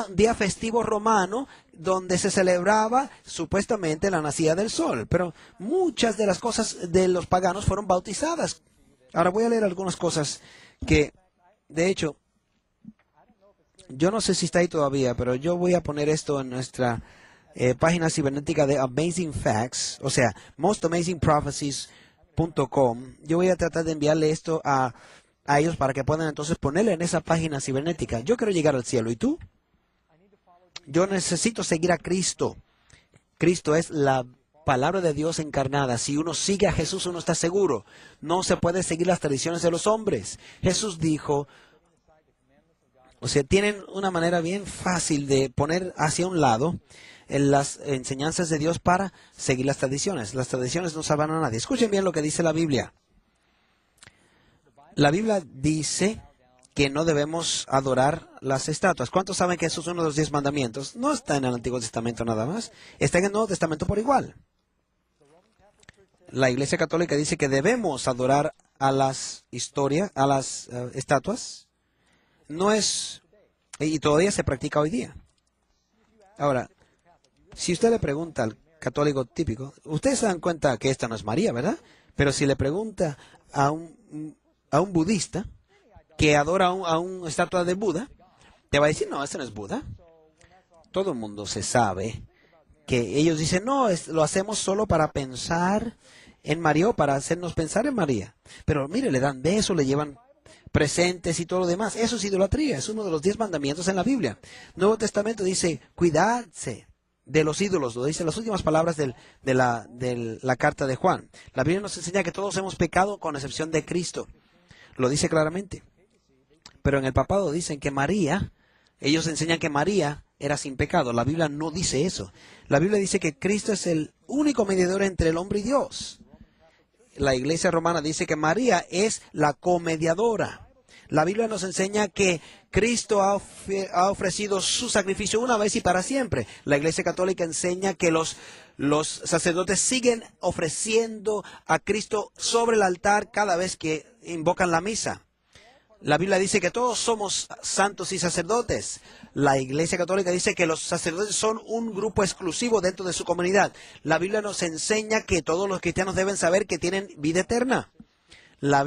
día festivo romano donde se celebraba supuestamente la nacida del sol, pero muchas de las cosas de los paganos fueron bautizadas. Ahora voy a leer algunas cosas que, de hecho, yo no sé si está ahí todavía, pero yo voy a poner esto en nuestra página cibernética de Amazing Facts, o sea, mostamazingprophecies.com. Yo voy a tratar de enviarle esto a ellos para que puedan entonces ponerle en esa página cibernética. Yo quiero llegar al cielo, ¿y tú? Yo necesito seguir a Cristo. Cristo es la palabra de Dios encarnada. Si uno sigue a Jesús, uno está seguro. No se puede seguir las tradiciones de los hombres. Jesús dijo, o sea, tienen una manera bien fácil de poner hacia un lado en las enseñanzas de Dios para seguir las tradiciones. Las tradiciones no salvan a nadie. Escuchen bien lo que dice la Biblia. La Biblia dice que no debemos adorar las estatuas. ¿Cuántos saben que eso es uno de los 10 mandamientos? No está en el Antiguo Testamento nada más. Está en el Nuevo Testamento por igual. La Iglesia Católica dice que debemos adorar a las estatuas. No es, y todavía se practica hoy día. Ahora, si usted le pregunta al católico típico, ustedes se dan cuenta que esta no es María, ¿verdad? Pero si le pregunta a un budista que adora a una estatua de Buda, te va a decir, no, este no es Buda. Todo el mundo se sabe que ellos dicen, no, lo hacemos solo para pensar en María o para hacernos pensar en María. Pero mire, le dan besos, le llevan presentes y todo lo demás. Eso es idolatría, es uno de los 10 mandamientos en la Biblia. Nuevo Testamento dice, cuidarse de los ídolos, lo dice las últimas palabras de la carta de Juan. La Biblia nos enseña que todos hemos pecado con excepción de Cristo. Lo dice claramente. Pero en el papado dicen que ellos enseñan que María era sin pecado. La Biblia no dice eso. La Biblia dice que Cristo es el único mediador entre el hombre y Dios. La Iglesia romana dice que María es la comediadora. La Biblia nos enseña que Cristo ha ofrecido su sacrificio una vez y para siempre. La Iglesia Católica enseña que los sacerdotes siguen ofreciendo a Cristo sobre el altar cada vez que invocan la misa. La Biblia dice que todos somos santos y sacerdotes. La Iglesia Católica dice que los sacerdotes son un grupo exclusivo dentro de su comunidad. La Biblia nos enseña que todos los cristianos deben saber que tienen vida eterna. La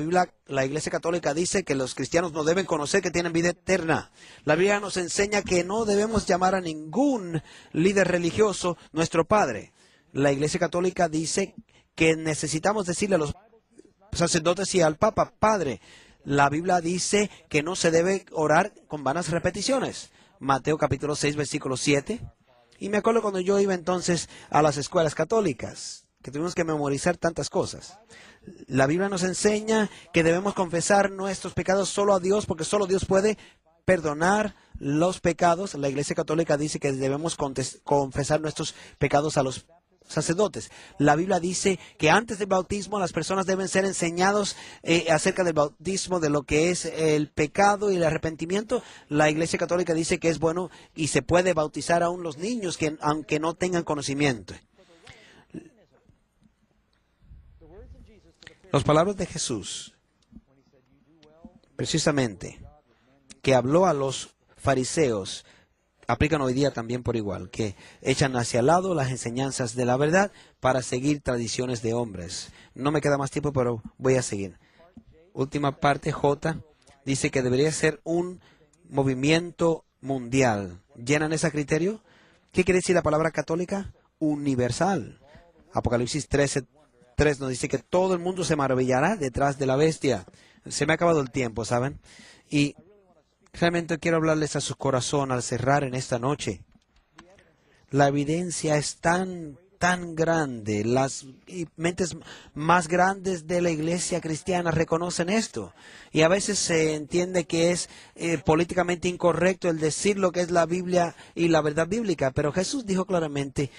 Iglesia Católica dice que los cristianos no deben conocer que tienen vida eterna. La Biblia nos enseña que no debemos llamar a ningún líder religioso nuestro padre. La Iglesia Católica dice que necesitamos decirle a los sacerdotes y al Papa, Padre. La Biblia dice que no se debe orar con vanas repeticiones. Mateo capítulo 6, versículo 7. Y me acuerdo cuando yo iba entonces a las escuelas católicas, que tuvimos que memorizar tantas cosas. La Biblia nos enseña que debemos confesar nuestros pecados solo a Dios, porque solo Dios puede perdonar los pecados. La Iglesia Católica dice que debemos confesar nuestros pecados a los sacerdotes. La Biblia dice que antes del bautismo las personas deben ser enseñados acerca del bautismo, de lo que es el pecado y el arrepentimiento. La Iglesia Católica dice que es bueno y se puede bautizar aún los niños que aunque no tengan conocimiento. Las palabras de Jesús, precisamente, que habló a los fariseos, aplican hoy día también por igual, que echan hacia el lado las enseñanzas de la verdad para seguir tradiciones de hombres. No me queda más tiempo, pero voy a seguir. Última parte, J, dice que debería ser un movimiento mundial. ¿Llenan ese criterio? ¿Qué quiere decir la palabra católica? Universal. Apocalipsis 13:3 nos dice que todo el mundo se maravillará detrás de la bestia. Se me ha acabado el tiempo, ¿saben? Y realmente quiero hablarles a su corazón al cerrar en esta noche. La evidencia es tan grande. Las mentes más grandes de la iglesia cristiana reconocen esto. Y a veces se entiende que es políticamente incorrecto el decir lo que es la Biblia y la verdad bíblica. Pero Jesús dijo claramente,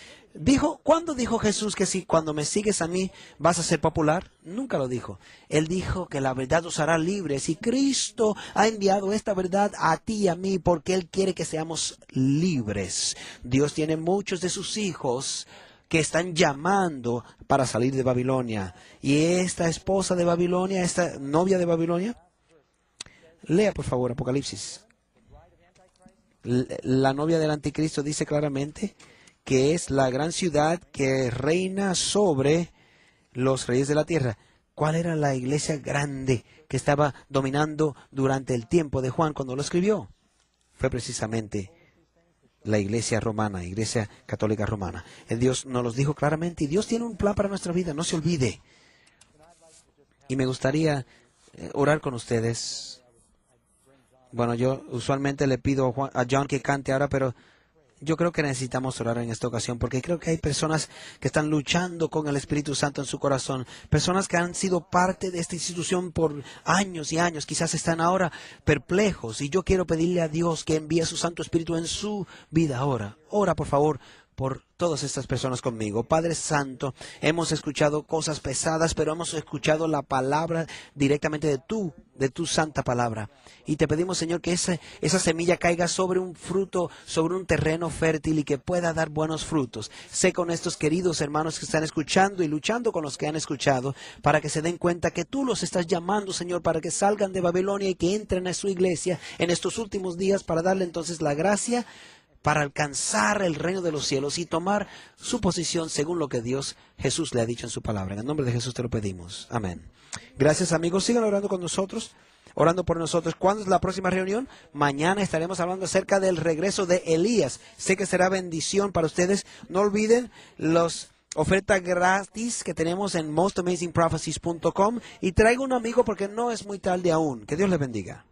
¿cuándo dijo Jesús que si cuando me sigues a mí vas a ser popular? Nunca lo dijo. Él dijo que la verdad os hará libres y Cristo ha enviado esta verdad a ti y a mí porque Él quiere que seamos libres. Dios tiene muchos de sus hijos que están llamando para salir de Babilonia. Y esta esposa de Babilonia, esta novia de Babilonia, lea por favor Apocalipsis. La novia del anticristo dice claramente que es la gran ciudad que reina sobre los reyes de la tierra. ¿Cuál era la iglesia grande que estaba dominando durante el tiempo de Juan cuando lo escribió? Fue precisamente la iglesia romana, iglesia católica romana. Dios nos los dijo claramente y Dios tiene un plan para nuestra vida, no se olvide. Y me gustaría orar con ustedes. Bueno, yo usualmente le pido a John que cante ahora, pero yo creo que necesitamos orar en esta ocasión porque creo que hay personas que están luchando con el Espíritu Santo en su corazón, personas que han sido parte de esta institución por años y años, quizás están ahora perplejos y yo quiero pedirle a Dios que envíe su Santo Espíritu en su vida ahora. Ora, por favor, por todas estas personas conmigo. Padre Santo, hemos escuchado cosas pesadas, pero hemos escuchado la palabra directamente de tu santa palabra. Y te pedimos, Señor, que esa semilla caiga sobre un fruto, sobre un terreno fértil y que pueda dar buenos frutos. Sé con estos queridos hermanos que están escuchando y luchando con los que han escuchado, para que se den cuenta que tú los estás llamando, Señor, para que salgan de Babilonia y que entren a su iglesia en estos últimos días para darle entonces la gracia para alcanzar el reino de los cielos y tomar su posición según lo que Dios Jesús le ha dicho en su palabra. En el nombre de Jesús te lo pedimos. Amén. Gracias, amigos. Sigan orando con nosotros, orando por nosotros. ¿Cuándo es la próxima reunión? Mañana estaremos hablando acerca del regreso de Elías. Sé que será bendición para ustedes. No olviden los ofertas gratis que tenemos en mostamazingprophecies.com y traiga un amigo porque no es muy tarde aún. Que Dios les bendiga.